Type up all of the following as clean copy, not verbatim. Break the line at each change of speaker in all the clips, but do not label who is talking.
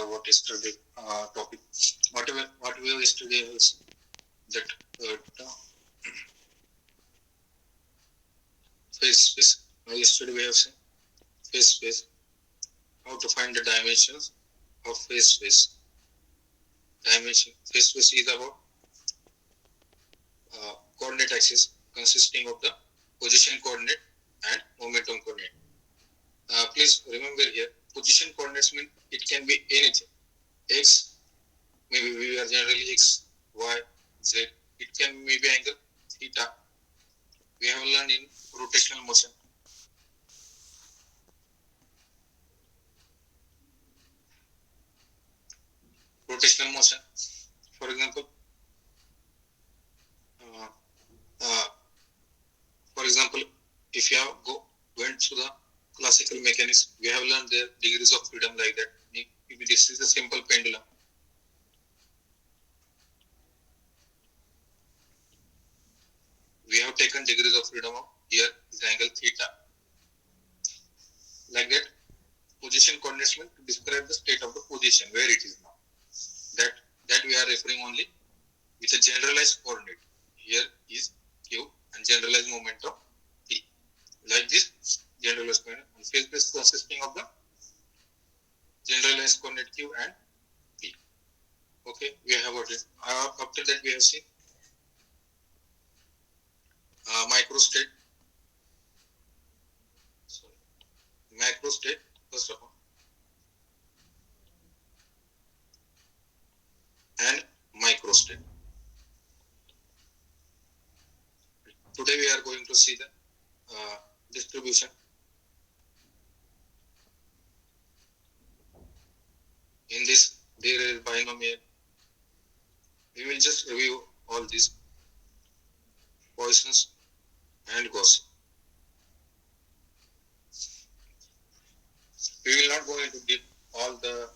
what yesterday topic. What we have yesterday was that phase space. Now yesterday we have seen phase space. How to find the dimensions of phase space. Dimension phase space is about coordinate axis consisting of the position coordinate and momentum coordinate. Please remember here, position coordinates mean it can be anything. X, maybe we are generally X, Y, Z. It can be maybe angle theta. We have learned in rotational motion. Rotational motion, for example, if you have went to the classical mechanics, we have learned the degrees of freedom like that. Maybe this is a simple pendulum. We have taken degrees of freedom of here is angle theta. Like that, position coordinates mean to describe the state of the position where it is now. That we are referring only with a generalized coordinate. Here is Q and generalized momentum P. Like this, generalized coordinate and phase space consisting of the generalized coordinate Q and P. Okay, we have got it. After that, we have seen microstate. Macrostate, first of all, and microstate. Today we are going to see the distribution. In this, there is binomial. We will just review all these Poissons and Gaussian. We will not go into deep all the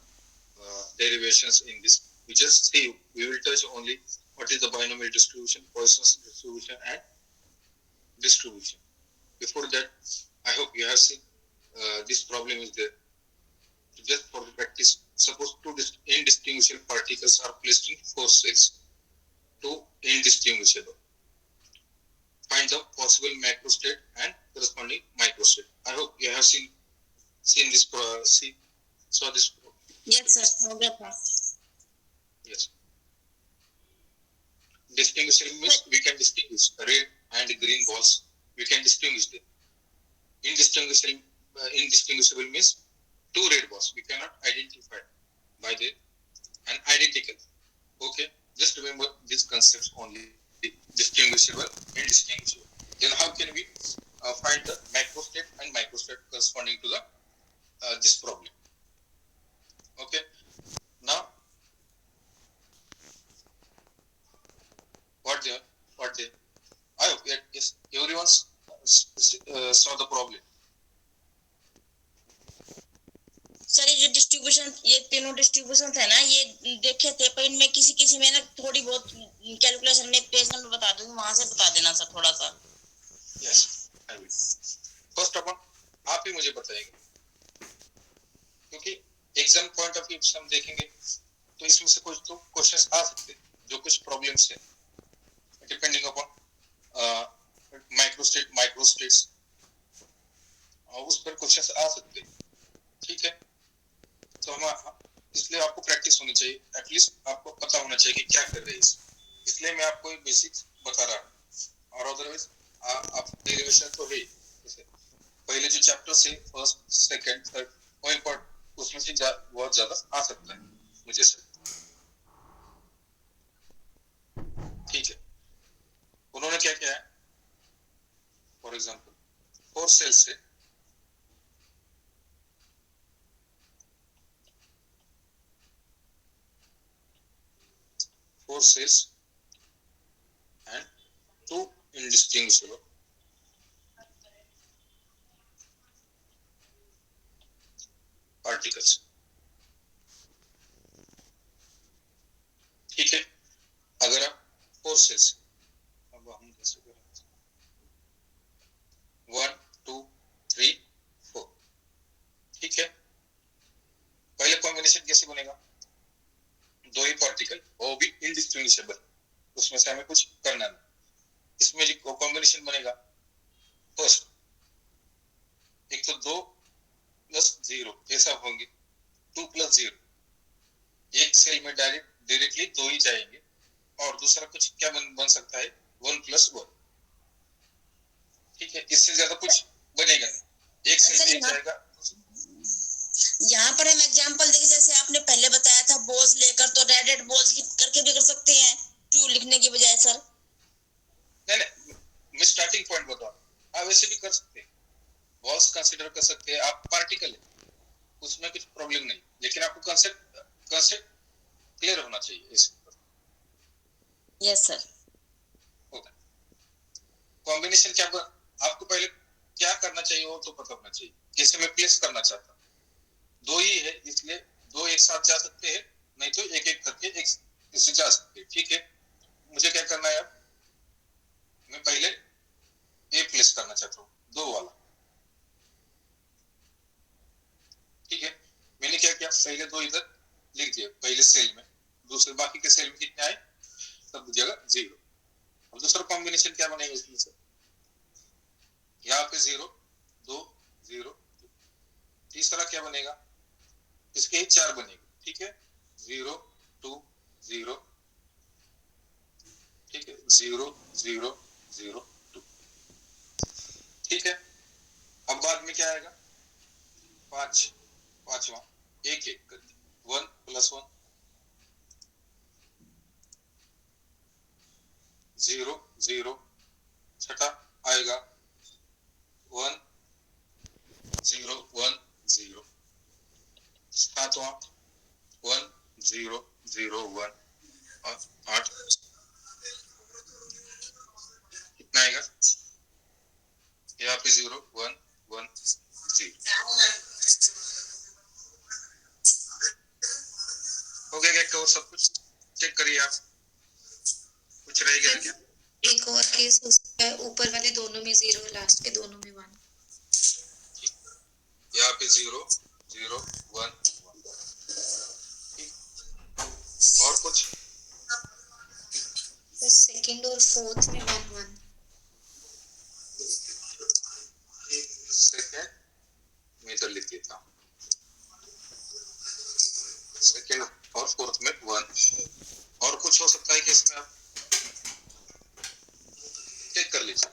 derivations in this. We just see, we will touch only what is the binomial distribution, Poisson's distribution and distribution. Before that, I hope you have seen this problem is there. Just for the practice, suppose two indistinguishable particles are placed in force cells. Two indistinguishable. Find the possible macrostate and corresponding microstate. I hope you have seen this saw this.
Yes, sir.
Yes. Distinguishable means we can distinguish red and green balls. We can distinguish them. Indistinguishable means two red balls. We cannot identify by the and identical. Okay. Just remember these concepts only. Distinguishable, indistinguishable. Then how can we find the macrostate and microstate corresponding to the this problem? Okay. Now, what they? I hope yes, everyone saw the problem.
Sir ये जो distribution, ये तीनों distribution है ना, ये देखे थे, पर इनमें किसी में ना थोड़ी बहुत कैलकुलेशन में एक पेज नंबर बता दूंगी, वहां से बता देना सर थोड़ा सा.
Yes, I will. First of all आप ही मुझे बताएंगे, क्योंकि एग्जाम पॉइंट ऑफ व्यू से हम देखेंगे तो इसमें से कुछ तो क्वेश्चंस आ सकते हैं, जो कुछ प्रॉब्लम्स है डिपेंडिंग अपॉन माइक्रोस्टेट्स और उस पर क्वेश्चंस आ सकते हैं. ठीक है, तो हम इसलिए आपको प्रैक्टिस होनी चाहिए, एटलीस्ट आपको पता होना चाहिए कि क्या कर रहे हैं. इसलिए मैं आपको एक बेसिक्स बता रहा हूँ, और अदरवाइज आप डेरिवेशन तो है. पहले जो चैप्टर से फर्स्ट सेकंड थर्ड वो इम्पोर्टेंट, उसमें से बहुत ज्यादा आ सकता है मुझे से. ठीक है, उन्होंने क्या किया है, फॉर एग्जांपल 4 सेल्स से four cells and 2 indistinguishable particles. ठीक है, अगर आप 4 cells, अब हम कैसे करें, 1 2 3 4. ठीक है, पहले कॉम्बिनेशन कैसे बनेगा, दो ही पार्टिकल वो भी इनडिस्टिंग्विशेबल, उसमें से हमें कुछ करना नहीं। इसमें जो कॉम्बिनेशन बनेगा फर्स्ट, एक तो 2 + 0 ऐसा होंगे, 2 + 0, एक सेल में डायरेक्टली 2 ही जाएंगे, और दूसरा कुछ क्या बन सकता है 1 + 1, ठीक है, इससे ज्यादा कुछ बनेगा नहीं, एक सेल में जाएगा।
यहाँ पर हम एग्जांपल देखें, जैसे आपने पहले बताया था बोल्स लेकर, तो रेड बोल्स करके भी कर सकते हैं 2 लिखने की बजाय सर।
नहीं, मैं स्टार्टिंग पॉइंट बता रहा हूँ, आप वैसे भी कर सकते हैं, बॉल्स कंसीडर कर सकते हैं आप, पार्टिकल है उसमें कुछ प्रॉब्लम नहीं, लेकिन आपको कंसेप्ट क्लियर होना चाहिए इस।
Yes sir.
कॉम्बिनेशन क्या, आपको पहले क्या करना चाहिए वो तो पता होना चाहिए, कैसे मैं प्लेस करना चाहता हूँ, 2 ही है इसलिए 2 एक साथ जा सकते हैं, नहीं तो एक एक करके एक इससे जा सकते हैं, ठीक है। मुझे क्या करना है, अब मैं पहले ए प्लेस करना चाहता हूँ 2 वाला, ठीक है। मैंने क्या किया, पहले 2 इधर लिख दिया पहले सेल में, दूसरे बाकी के सेल में कितने आए, सब जगह 0। और दूसरा कॉम्बिनेशन क्या बनेगा इसमें से, यहाँ पे 0 2 0, तीसरा क्या बनेगा, इसके ही 4 बनेगा, ठीक है, 0 2 0, ठीक है, 0 0 0 2, ठीक है। अब बाद में क्या आएगा, 5वां एक एक करके 1 + 1 0 0, छठा आएगा 1 0 1 0, सातवां 1 0 0 1, और 8 कितना आएगा, यहाँ पे 0 1 1 0, हो गया क्या कवर सब कुछ, चेक करिए आप, कुछ रह गया क्या।
एक और केस हो सकता है, ऊपर वाले दोनों में 0, लास्ट के दोनों में 1।
यहाँ पे 0 0 1 1, और कुछ,
सेकंड और फोर्थ में 1 1।
सेकंड में इधर लिख देता हूँ, सेकंड और फोर्थ में 1, और कुछ हो सकता है कि इसमें आप चेक कर लीजिए।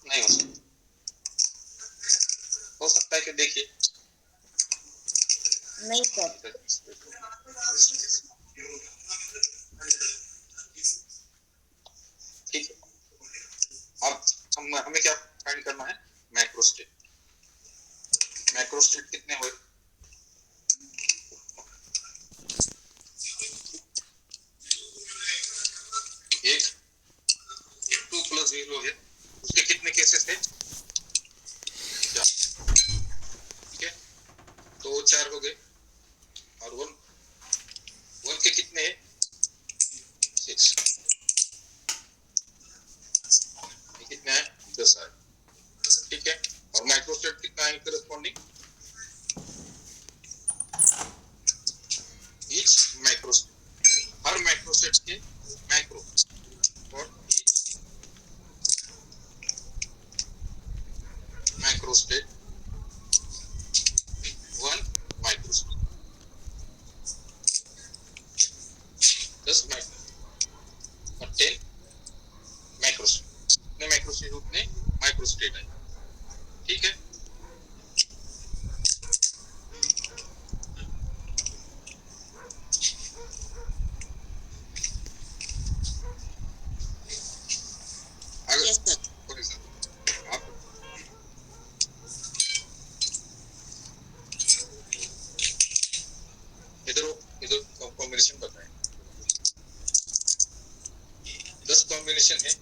नहीं हो सकता है कि देखिए,
नहीं सर।
ठीक है, अब हमें क्या फाइंड करना है, मैक्रोस्टेट। मैक्रोस्टेट कितने हुए, एक 2 + 0 है, उसके कितने केसेस थे, 4, ठीक है, तो 4 हो गए, और 1 के कितने हैं, 6, ये कितने हैं, 10 आए, ठीक है। और माइक्रोस्टेट कितना है करस्पॉन्डिंग, ईच माइक्रोस्टेट, हर माइक्रोस्टेट के मैक्रो और ईच माइक्रोस्टेट 1 माइक्रोस्टेट, 10 माइक्रो और 10 माइक्रोस्टेट, कितने माइक्रोस्टेट उतने माइक्रोस्टेट है, ठीक है। अगर
यस सर।
फॉर एग्जाम्पल आप इधर कॉम्बिनेशन बताएं, 10 कॉम्बिनेशन है,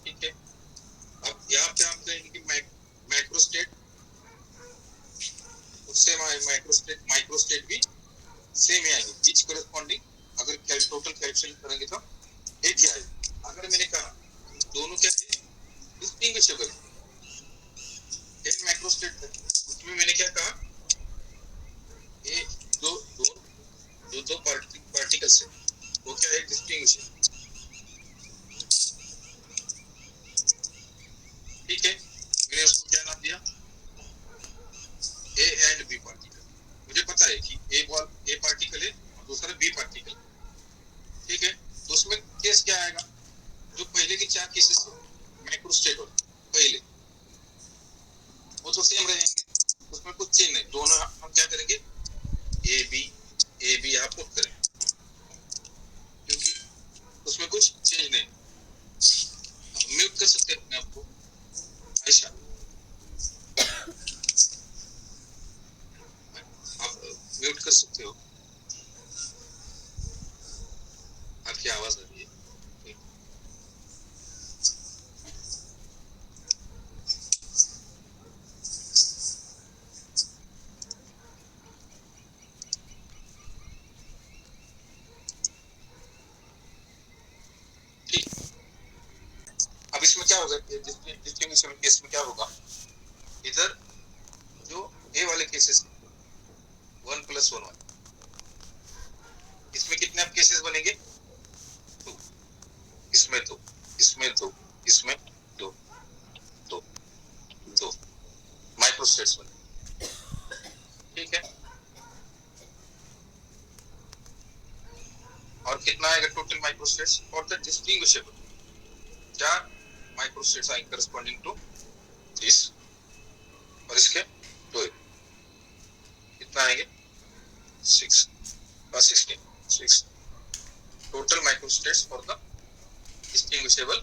ठीक है। अब यहाँ पे हम कहेंगे कि माइक्रोस्टेट उससे माइक्रोस्टेट भी सेम ही आएंगे, ईच करस्पॉन्डिंग, अगर टोटल कैलकुलेशन करेंगे तो 8 ही आएगा। अगर मैंने जो पहले के 4 केसेस माइक्रो स्टेट होते पहले वो तो सेम रहेंगे, उसमें कुछ चेंज नहीं। दोनों हम क्या करेंगे, ए बी यहाँ पुट करेंगे क्योंकि उसमें कुछ चेंज नहीं। म्यूट कर सकते हैं अपने आप को आयशा, आप म्यूट कर सकते हो, आपकी आवाज आ रही है। ठीक, अब इसमें क्या होगा, डिस्टिंग्विशेबल केस में क्या होगा, इधर जो ए वाले केसेस 1+1 वाले, इसमें कितने अब केसेस बनेंगे, 2, इसमें 2, इसमें 2, इसमें 2, 2, 2 माइक्रो स्टेट्स बने। ठीक है, और कितना आएगा टोटल माइक्रो स्टेट्स और द डिस्टिंग्विशेबल, 4 माइक्रो स्टेट्स आएंगे करस्पॉन्डिंग टू दिस, और इसके 2 कितना आएंगे 16 total micro states for the distinguishable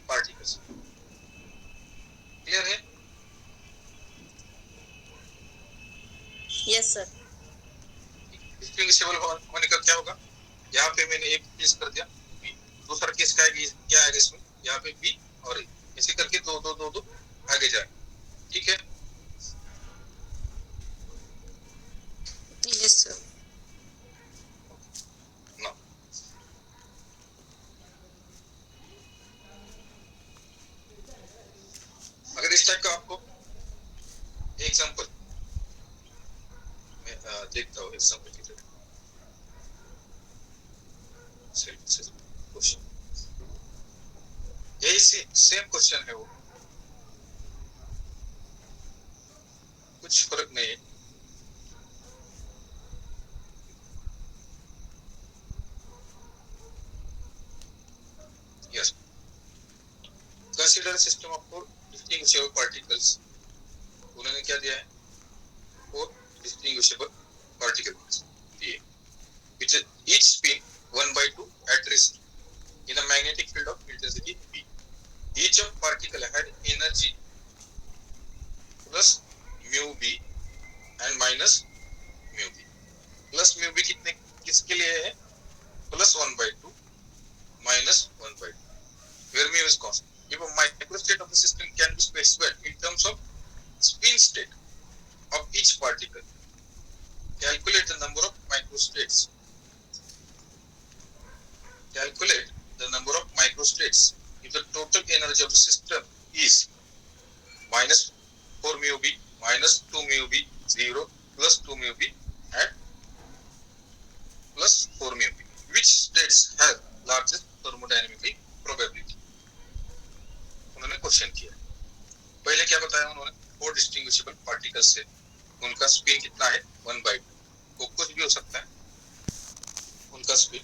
particles. Clear है?
Yes sir.
डिस्टिंग्विशेबल होने का क्या होगा, यहाँ पे मैंने एक केस कर दिया, दूसरा केस क्या आएगा इसमें, यहाँ पे बी और ए, ऐसे करके 2 2 2 2 आगे जाए। ठीक है,
यस सर।
ना अगर इस टाइप का आपको एग्जांपल मैं देखता हूँ, एग्जांपल की तरह क्वेश्चन, यही सेम क्वेश्चन है, वो कुछ फर्क नहीं है। Yes, consider system of 4 distinguishable particles, उन्होंने क्या दिया है, 4 डिस्टिंग्विशेबल पार्टिकल्स दिए, which each spin 1/2 at rest in a magnetic field of intensity B. Each of particle had energy plus mu B and minus mu B. Plus mu B कितने किसके लिए है, plus 1/2 minus 1/2, where mu is constant. If a microstate of the system can be specified in terms of spin state of each particle, calculate the number of microstates. Calculate the number of microstates if the total energy of the system is minus 4 mu B, minus 2 mu B, 0, plus 2 mu B, and plus 4 mu B. Which states have largest thermodynamical probability? उन्होंने question किया, पहले क्या बताया उन्होंने, 4 distinguishable particles से उनका spin कितना है 1/2, वो कुछ भी हो सकता है उनका spin.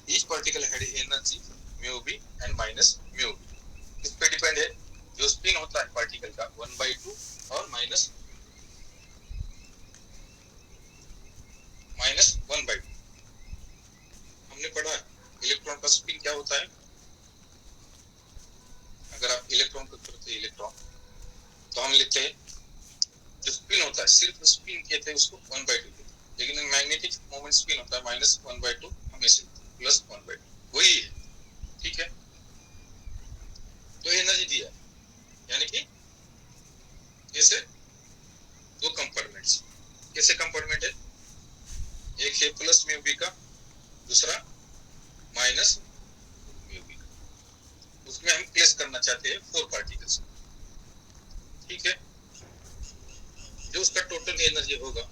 Each particle had energy mu b and minus mu b. इस पे डिपेंड है, जो स्पिन होता है पार्टिकल का 1/2 और माइनस 1/2। हमने पढ़ा इलेक्ट्रॉन का स्पिन क्या होता है, अगर आप इलेक्ट्रॉन को करते हैं इलेक्ट्रॉन, तो हम लेते हैं जो स्पिन होता है, सिर्फ स्पिन कहते हैं उसको 1/2 कहते हैं, लेकिन मैग्नेटिक मोमेंट स्पिन होता है -1/2 हमेशा प्लस 1/2 वही है। ठीक है, तो एनर्जी दिया, यानी कि जैसे 2 कंपार्टमेंट्स, कैसे कंपार्टमेंट है, एक है प्लस म्यू बी का, दूसरा माइनस म्यू बी का, उसमें हम प्लेस करना चाहते हैं 4 पार्टिकल्स। ठीक है, जो उसका टोटल एनर्जी होगा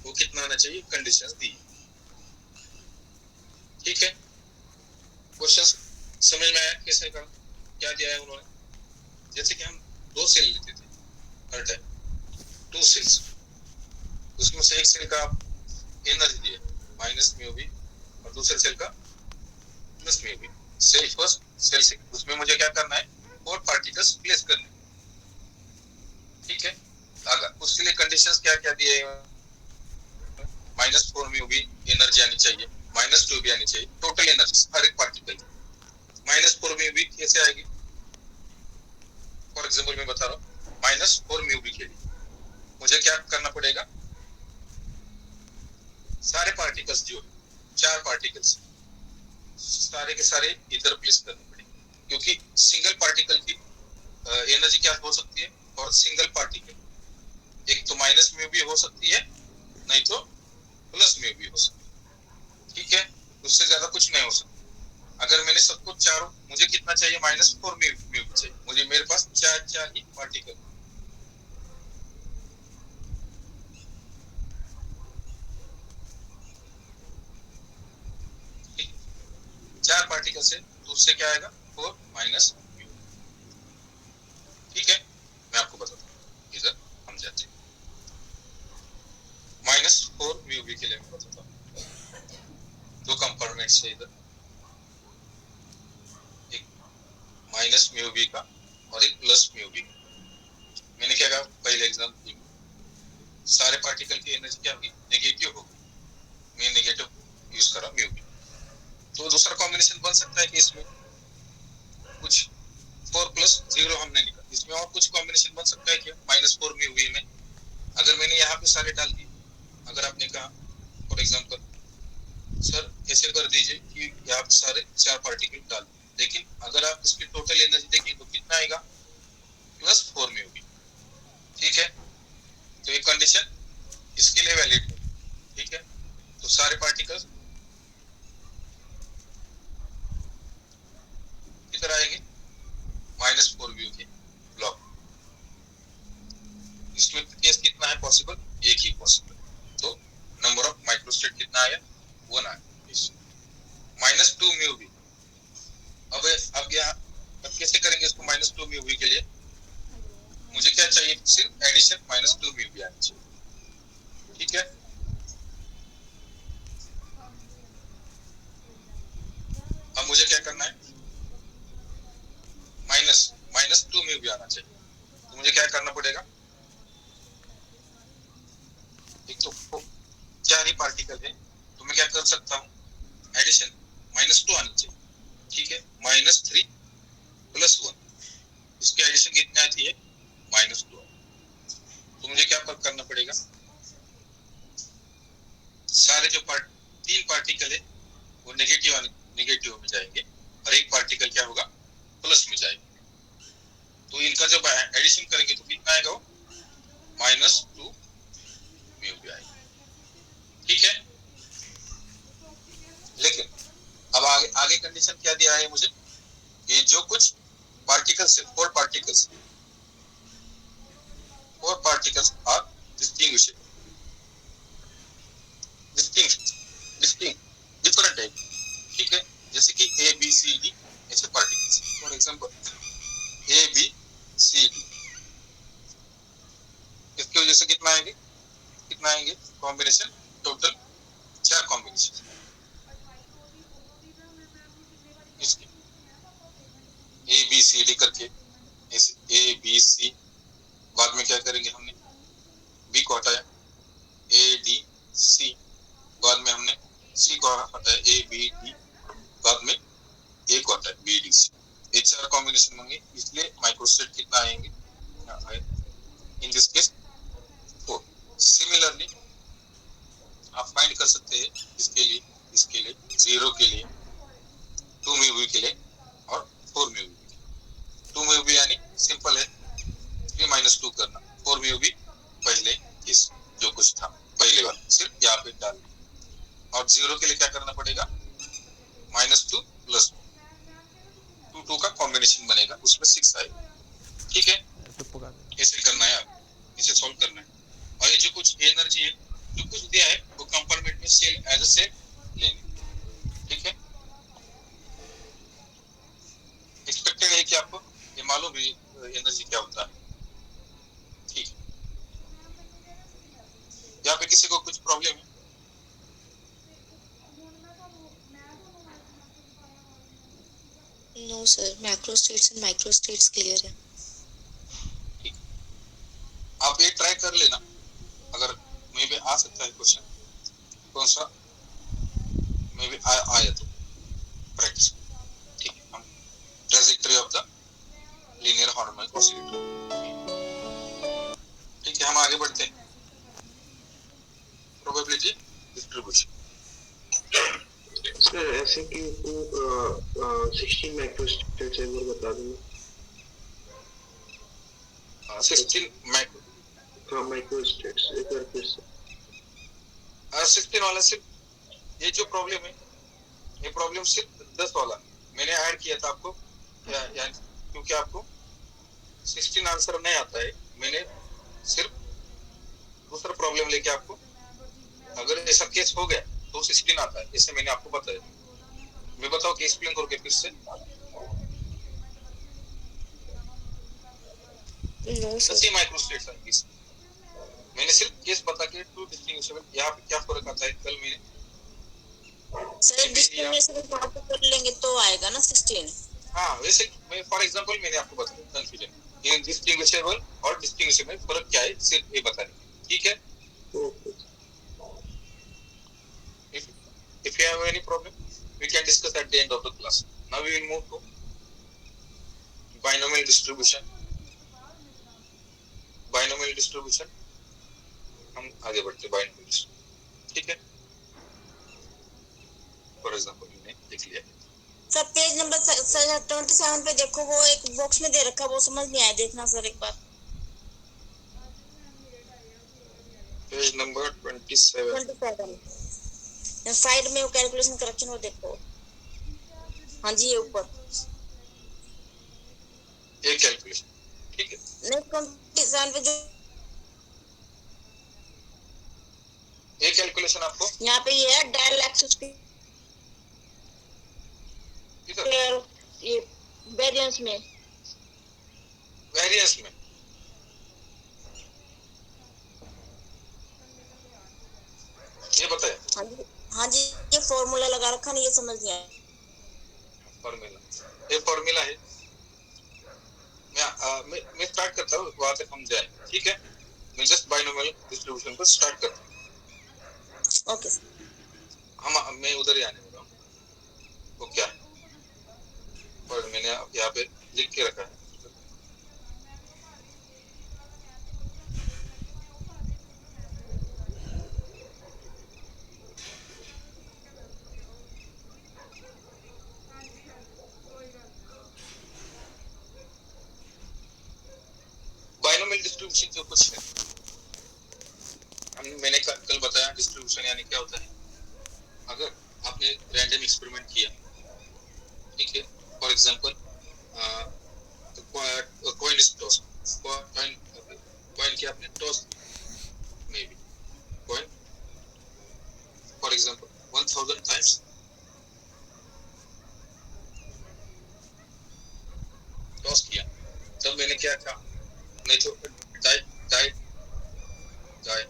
वो कितना आना चाहिए, कंडीशंस दी। ठीक है, क्वेश्चन समझ में आया कैसे का, क्या दिया है उन्होंने, जैसे कि हम 2 सेल लेते थे हर टाइम, 2 सेल्स, उसमें से एक सेल का एनर्जी दिया माइनस म्यू बी और दूसरे सेल का plus mu B, cell first cell second, उसमें मुझे क्या करना है, 4 पार्टिकल्स प्लेस करने, ठीक है। अगर उसके लिए कंडीशंस क्या क्या दिए हैं, -4 में भी एनर्जी आनी चाहिए, -2 भी आनी चाहिए, टोटल एनर्जी हर एक पार्टिकल -4 में भी कैसे आएगी। फॉर एग्जांपल मैं बता रहा हूँ, -4 म्यू बी के लिए मुझे क्या करना पड़ेगा, सारे पार्टिकल्स जो 4 पार्टिकल्स सारे के सारे इधर प्लेस करने पड़ेंगे, क्योंकि सिंगल पार्टिकल की एनर्जी क्या हो सकती है, और सिंगल पार्टिकल एक तो माइनस म्यू भी हो सकती है, नहीं तो प्लस म्यू भी हो सकती है, ठीक है। उससे ज्यादा कुछ नहीं हो सकता। अगर मैंने सबको चारों, मुझे कितना चाहिए, -4 म्यू चाहिए, मुझे मेरे पास 4 ही पार्टिकल, ठीक, 4 पार्टिकल से, तो उससे क्या आएगा, 4 माइनस म्यू, ठीक है। मैं आपको बताता हूँ, इधर हम जाते हैं, -4 म्यू बी के लिए मैं बताता हूँ। 2 कंपार्टमेंट है इधर, एक माइनस म्यू बी का और एक प्लस म्यू बी का। मैंने क्या कहा पहले एग्जाम्पल, सारे पार्टिकल की एनर्जी क्या होगी, नेगेटिव होगी, मैं नेगेटिव यूज कर रहा हूँ म्यू बी। तो दूसरा कॉम्बिनेशन बन सकता है कि इसमें कुछ 4 + 0 हमने लिखा, इसमें और कुछ कॉम्बिनेशन बन सकता है क्या, -4 म्यू बी में अगर मैंने यहाँ पे सारे डाल दिए, अगर आपने कहा फॉर एग्जाम्पल सर ऐसे कर दीजिए कि यहाँ पे सारे 4 पार्टिकल डाल, लेकिन अगर आप इसकी टोटल एनर्जी देखें तो कितना आएगा, +4 म्यू बी, ठीक है। तो ये कंडीशन इसके लिए वैलिड है, ठीक है। तो सारे पार्टिकल्स किधर आएंगे, -4 म्यू के ब्लॉक। इसमें केस कितना है पॉसिबल, एक ही पॉसिबल, तो नंबर ऑफ माइक्रोस्टेट कितना आया, 1 आया। -2 म्यू बी, अब यहाँ अब कैसे करेंगे इसको, -2 म्यू बी के लिए मुझे क्या चाहिए, सिर्फ एडिशन -2 म्यू बी आनी चाहिए, ठीक है। अब मुझे क्या करना है, -2 म्यू बी आना चाहिए, तो मुझे क्या करना पड़ेगा, एक तो 4 ही पार्टिकल है, तो मैं क्या कर सकता हूँ, एडिशन -2 आनी चाहिए, ठीक है। -3 + 1, इसकी एडिशन कितनी आती है, -2, तो मुझे क्या करना पड़ेगा, सारे जो 3 पार्टिकल है वो नेगेटिव में जाएंगे, और एक पार्टिकल क्या होगा, प्लस में जाएगा, तो इनका जब एडिशन करेंगे तो कितना आएगा, वो -2 म्यू बी आएगा, ठीक है। लेकिन अब आगे आगे कंडीशन क्या दिया है मुझे, ये जो कुछ पार्टिकल्स है, 4 particles are distinguishable, distinct different है, ठीक है। जैसे कि ए बी सी डी ऐसे particles, for example A B C D, इसकी वजह से कितना आएंगे कॉम्बिनेशन, टोटल 4 कॉम्बिनेशन इसके, ए बी सी डी करके, ऐसे ए बी सी, बाद में क्या करेंगे, हमने बी को हटाया, ए डी सी, बाद में हमने सी को हटाया, ए बी डी, बाद में ए को हटाया, बी डी सी, ये 4 कॉम्बिनेशन होंगे, इसलिए माइक्रोस्टेट कितना आएंगे, इन दिस केस 4। सिमिलरली आप फाइंड कर सकते हैं इसके लिए 0 के लिए, 2 म्यू बी के लिए और 4 म्यू बी, 2 म्यू बी यानी सिंपल है 3 - 2 करना, 4 म्यू बी पहले केस जो कुछ था पहले वाला सिर्फ यहाँ पे डाल, और 0 के लिए क्या करना पड़ेगा, -2 + 2 का कॉम्बिनेशन बनेगा, उसमें 6 आएगा, ठीक है। ऐसे करना है, आप इसे सॉल्व करना है, और ये जो कुछ एनर्जी है जो कुछ दिया है वो कंपार्टमेंट में सेल एज अ सेल लेंगे, ठीक है। एक्सपेक्टेड है कि आपको ये मालूम भी एनर्जी क्या होता है, ठीक है। यहाँ पे किसी को कुछ प्रॉब्लम है,
no sir, macro states and micro states clear है.
आप ये ट्राई कर लेना, अगर मे भी आ सकता है क्वेश्चन, कौन सा मे भी आया तो प्रैक्टिस. ठीक है, हम trajectory of the linear harmonic oscillator. ठीक है, हम आगे बढ़ते हैं. Probability distribution.
सर ऐसे कि को 16 माइक्रोस्टेट्स एक बार बता दूंगा.
16 माइक्रो,
हाँ माइक्रोस्टेट्स एक बार फिर से.
16 वाला सिर्फ ये जो प्रॉब्लम है, ये प्रॉब्लम सिर्फ 10 वाला मैंने ऐड किया था आपको, क्योंकि आपको 16 आंसर नहीं आता है. मैंने सिर्फ दूसरा प्रॉब्लम लेके आपको, अगर ऐसा केस हो गया तो 16 आता है, ऐसे मैंने आपको बताया. मैं बताओ कि एक्सप्लेन करके फिर से.
No sir.
10 माइक्रोस्टेट्स आएंगे. मैंने सिर्फ केस बता के टू डिस्टिंग्विशेबल. यहाँ पे क्या फर्क आता है, कल मैंने
सर डिस्क्रिमिनेशन कर लेंगे तो आएगा ना 16.
हाँ, वैसे मैं फॉर एग्जांपल मैंने आपको बताया कंफ्यूजन इन डिस्टिंग्विशेबल और डिस्टिंग्विशेबल में फर्क क्या है, सिर्फ ये बता दें. ठीक है. If you have any problem, we can discuss at the end of the class. Now we will move to binomial distribution. Binomial distribution. हम आगे बढ़ते binomial distribution. ठीक है. For example, मैंने लिख लिया.
सर पेज नंबर 27 पे देखो, वो एक बॉक्स में दे रखा, वो समझ नहीं आया, देखना सर एक बार.
Page number 27.
साइड में वो कैलकुलेशन करेक्शन वो देखो. हाँ जी, ये ऊपर
ये कैलकुलेशन. ठीक है.
नेक्स्ट 27 पे जो
ये कैलकुलेशन आपको
यहाँ पे ये है डायल एक्सिस की
इधर
ये वेरिएंस में
ये बताया.
हाँ जी, हाँ जी, ये फॉर्मूला लगा रखा नहीं, ये समझ नहीं आया.
फॉर्मूला, ये फॉर्मूला है. मैं स्टार्ट करता हूँ, वहां तक हम जाए. ठीक है. मैं जस्ट बाइनोमियल डिस्ट्रीब्यूशन को स्टार्ट करता हूँ.
ओके.
मैं उधर ही आने वाला हूँ. वो क्या है, और मैंने यहाँ पे लिख के रखा है. बाइनोमियल डिस्ट्रीब्यूशन जो कुछ है, मैंने कल बताया डिस्ट्रीब्यूशन यानी क्या होता है. अगर आपने रैंडम एक्सपेरिमेंट किया, ठीक है, for example coin is toss, coin की आपने toss, may be coin for example 1000 times toss किया, तब मैंने क्या कहा, नहीं तो डाई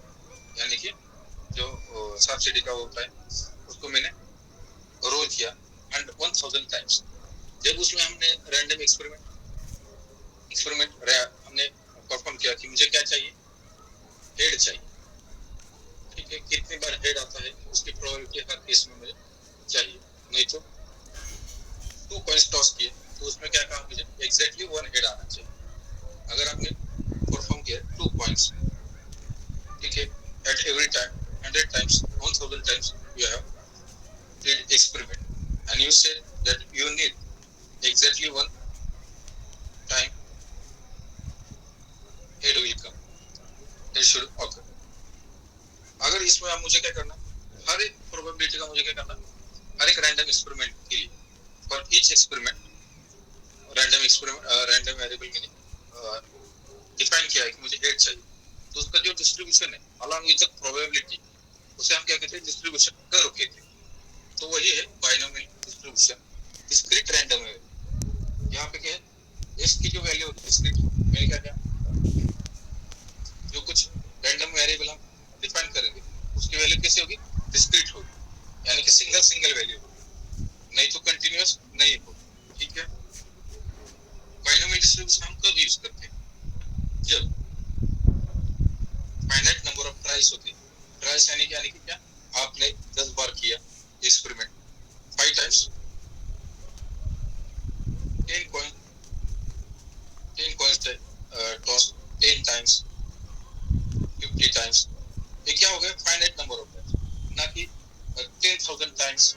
यानी कि जो सब्सिडी का होता है उसको मैंने रोल किया एंड 1000 टाइम्स. जब उसमें हमने रैंडम एक्सपेरिमेंट हमने परफॉर्म किया कि मुझे क्या चाहिए, हेड चाहिए. ठीक है, कितनी बार हेड आता है उसकी प्रोबेबिलिटी हर केस में मुझे चाहिए. नहीं तो 2 कॉइंस टॉस किए तो उसमें क्या कहा, मुझे एग्जैक्टली 1 हेड आना चाहिए. अगर आपने परफॉर्म किया 2 कॉइंस, ठीक है, at every time 100 times 1000 times you have did experiment and you said that you need exactly 1 time head will come, it should occur. अगर इसमें आप मुझे क्या करना, हर एक प्रोबेबिलिटी का मुझे क्या करना, हर एक रैंडम एक्सपेरिमेंट के लिए for each experiment random variable के लिए डिफाइन किया है कि मुझे हेड चाहिए. तो उसका जो डिस्ट्रीब्यूशन है अलॉन्ग विद द प्रोबेबिलिटी, उसे हम क्या कहते हैं, डिस्ट्रीब्यूशन कर्व कहते हैं. तो वही है बाइनोमियल डिस्ट्रीब्यूशन, डिस्क्रीट रैंडम है. यहाँ पे क्या है, x की जो वैल्यू डिस्क्रीट, मैंने क्या किया, जो कुछ रैंडम वेरिएबल हम डिफाइन करेंगे उसकी वैल्यू कैसे होगी, डिस्क्रीट होगी, यानी कि सिंगल वैल्यू होगी, नहीं तो कंटिन्यूअस नहीं होगी. ठीक है. डिस्ट्रीब्यूशन हम कब यूज करते हैं? जब फाइनाइट नंबर ऑफ ट्राइस होते हैं। ट्राइस यानी कि क्या? आपने 10 बार किया experiment, 5 times 10 coin 10 coins toss 10 times 50 times, ये क्या हो गया? फाइनाइट नंबर ऑफ टाइम्स, ना कि 10,000 times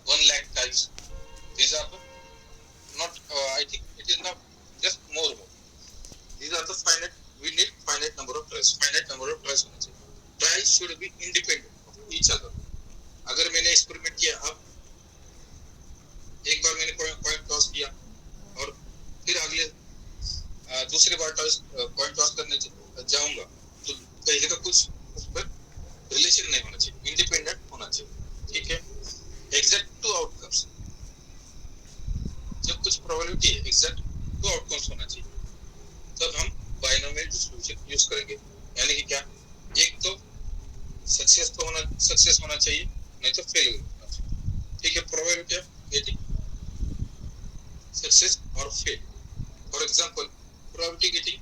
1 lakh times. These are the not I think it is not just more. These are the finite. We need finite number of tries. Finite number of tries होना चाहिए. Tries should be independent of each other. अगर मैंने experiment किया, अब एक बार मैंने coin toss किया और फिर अगले दूसरी बार कॉइन टॉस करने जाऊंगा, तो पहले का कुछ उस पर रिलेशन नहीं होना चाहिए, इंडिपेंडेंट होना चाहिए, ठीक है? एग्जैक्ट टू आउटकम्स, जब कुछ प्रोबेबिलिटी है एग्जैक्ट टू आउटकम्स होना चाहिए, तब हम बाइनोमियल डिस्ट्रीब्यूशन यूज करेंगे। यानी कि क्या? एक तो सक्सेस होना चाहिए, नहीं तो फेलियर होना चाहिए, ठीक है? प्रोबेबिलिटी ऑफ गेटिंग सक्सेस और fail. For example, probability getting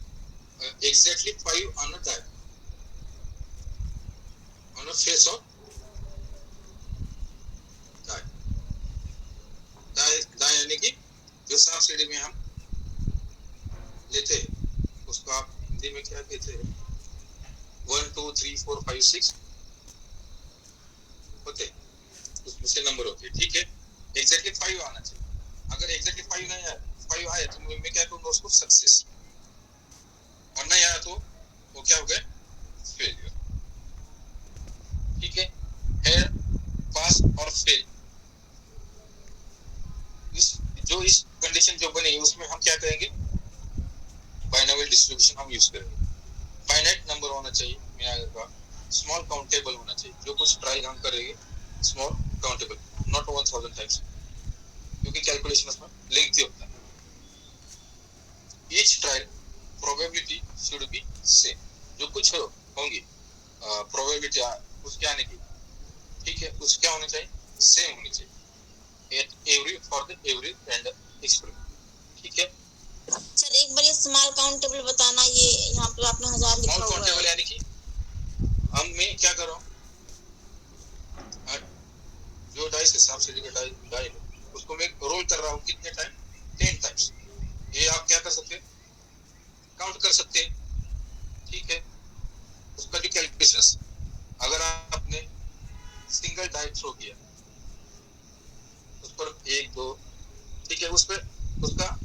exactly 5 on a die on a face of die यानी कि जो सांप सीढ़ी में हम लेते हैं, उसको आप हिंदी में क्या कहते हैं? 1 2 3 4 5 6 होते, उसमें से नंबर होते हैं, ठीक है? एग्जैक्टली 5 आना चाहिए। अगर एग्जैक्टली 5 नहीं आया, 5 आया तो मैं क्या करूंगा? उसको सक्सेस, और नहीं आया तो वो क्या हो गया? फेलियर, ठीक है? पास और फेल, इस कंडीशन जो बनेगी उसमें हम क्या करेंगे? बाइनोमियल डिस्ट्रीब्यूशन हम यूज करेंगे। फाइनाइट नंबर होना चाहिए, स्मॉल काउंटेबल होना चाहिए, जो कुछ ट्रायल हम करेंगे स्मॉल काउंटेबल, नॉट 1000 टाइम्स, क्योंकि कैलकुलेशन उसमें लेंथी होता है। Each trial probability should be same, जो कुछ होंगी प्रोबेबिलिटी उसके आने की, ठीक है? उसके क्या होनी चाहिए? सेम होनी चाहिए for the every random experiment, ठीक है?
सर एक बार ये स्मॉल काउंटेबल बताना, ये यहाँ पे आपने 1000 लिखा हुआ है।
काउंटेबल यानी कि हम मैं क्या कर रहा हूँ? जो डाइस हिसाब से डाई उसको मैं रोल कर रहा हूँ, कितने टाइम? 10 टाइम्स। ये आप क्या कर सकते हैं? काउंट कर सकते हैं, ठीक है? उसका जो कैलकुलेशन, अगर आपने सिंगल डाई थ्रो किया, उस पर 1 2, ठीक है? उस पर उसका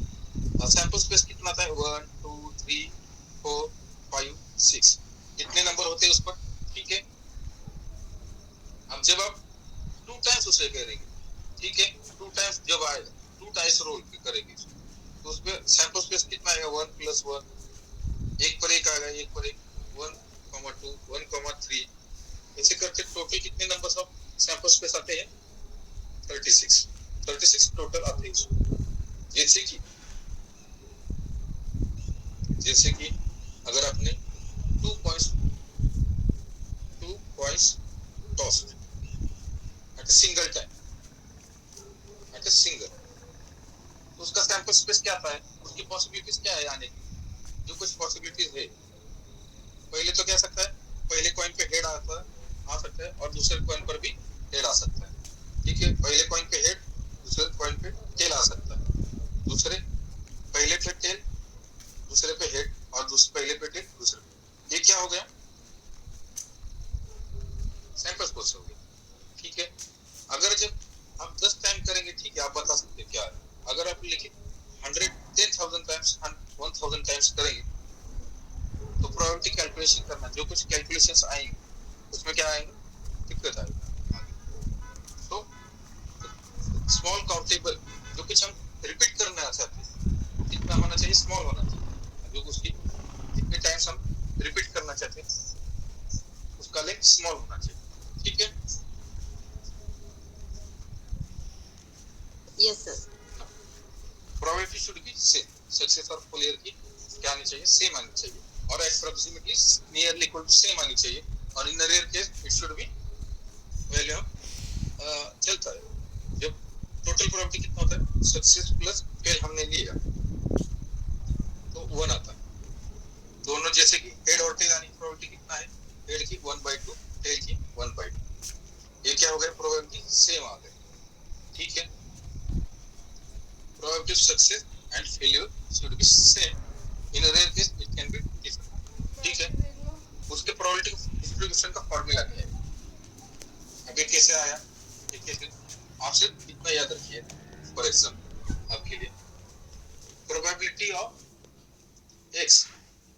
सैंपल स्पेस कितना था? 1 2 3 4 5 6, इतने नंबर होते हैं उस पर, ठीक है? अब जब आप 2 टाइम्स उसे करेंगे, ठीक है? 2 टाइम्स जब आएगा, 2 टाइम्स रोल करेंगे, तो उस पर सैंपल स्पेस कितना आएगा? 1 + 1, एक पर एक आएगा, एक पर एक, 1, 2 1, 3, ऐसे करके टोटल कितने नंबर ऑफ सैंपल स्पेस आते हैं? 36 टोटल आते हैं। जैसे कि अगर आपने 2 coins tossed at a single time, तो उसका सैंपल स्पेस क्या आता है? उसकी पॉसिबिलिटीज क्या है आने की? जो कुछ पॉसिबिलिटीज है, पहले तो क्या सकता है? पहले कॉइन पे हेड आ सकता है और दूसरे कॉइन पर भी हेड आ सकता है, ठीक है? पहले कॉइन पे हेड, दूसरे कॉइन पे टेल आ सकता है, पहले पे टेल, दूसरे पे हेड, और पहले पे टेल, दूसरे पे। ये क्या हो गया? सैंपल स्पेस हो गया, ठीक है? अगर जब आप 10 टाइम करेंगे, ठीक है, आप बता सकते हैं क्या है? अगर आप लिखे 10,000 टाइम्स 1000 टाइम्स करेंगे, तो प्रोबेबिलिटी कैलकुलेशन करना, जो कुछ कैलकुलेशंस आएंगे उसमें क्या आएंगे? दिक्कत आएगी। तो स्मॉल काउंटेबल, जो कुछ हम रिपीट करना चाहते हैं, कितना होना चाहिए? स्मॉल होना चाहिए। जो उसकी कितने टाइम्स हम रिपीट करना चाहते हैं, उसका लेंथ स्मॉल होना चाहिए, ठीक है?
Yes sir.
Probability should be same, success और फेलियर की क्या आनी चाहिए? सेम आनी चाहिए, और approximately nearly equal to same आनी चाहिए, और in rare case it should be value चलता है। जब टोटल प्रोबेबिलिटी कितना होता है? सक्सेस प्लस फेल हमने लिया, should be same. In a rare case it can be different. ठीक है, उसके प्रोबेबिलिटी डिस्ट्रीब्यूशन का फॉर्मूला क्या है? अब ये कैसे आया, ये कैसे, आप सिर्फ इतना याद रखिए फॉर एग्जांपल आपके लिए, प्रोबेबिलिटी ऑफ एक्स,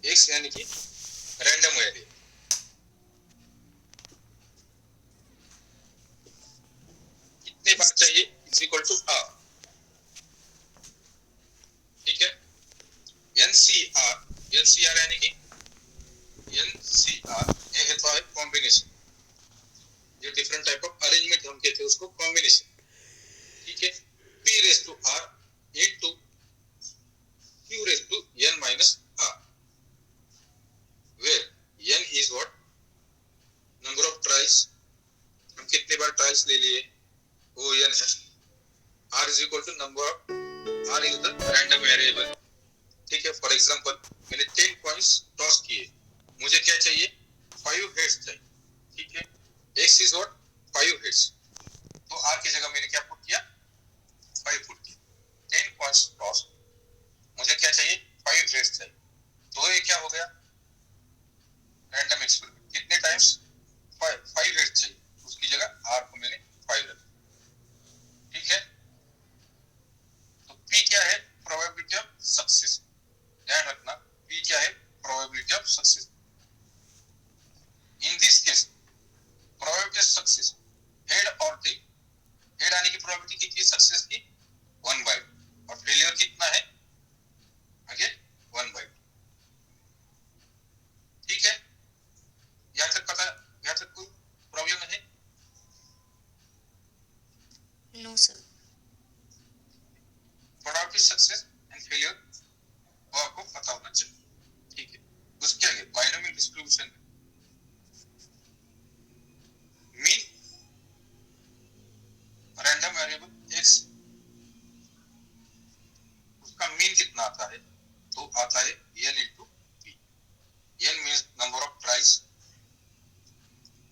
एक्स यानी कि रैंडम वेरिएबल, कितने बार चाहिए इज इक्वल टू आर, ठीक है। एनसीआर, एनसीआर यानी कि एनसीआर ये होता है कॉम्बिनेशन, जो डिफरेंट टाइप ऑफ अरेंजमेंट हम कहते हैं उसको कॉम्बिनेशन, ठीक है। P raise to R into Q raise to N minus R, where N is what, number of trials, हम कितने बार ट्रायल्स ले लिए वो एन है, R is equal to number of, R is the random variable, ठीक है। For example मैंने 10 कॉइंस टॉस किए, मुझे क्या चाहिए, 5 हेड्स चाहिए, ठीक है। एक्स इज व्हाट, 5 हेड्स, तो आर की जगह मैंने क्या पुट किया, 5 पुट किया। 10 कॉइंस टॉस, मुझे क्या चाहिए, 5 हेड्स चाहिए, तो ये क्या हो गया, रैंडम एक्सपेरिमेंट, कितने टाइम्स, 5 हेड्स चाहिए, उसकी जगह आर को मैंने 5 रखा, ठीक है। तो पी क्या है, प्रोबेबिलिटी ऑफ सक्सेस, ध्यान रखना पी क्या है, probability of success. In this case probability of success head और टेल, हेड आने की प्रोबेबिलिटी कितनी है सक्सेस की, 1/2, और फेलियर कितना है, अगेन 1/2, ठीक है। यहाँ तक पता, यहाँ तक कोई प्रॉब्लम है?
No sir.
Probability success and failure वो आपको पता होना चाहिए, ठीक है। उसके आगे binomial distribution, mean random variable X, उसका मीन कितना आता है, तो आता है n into p, n means number of tries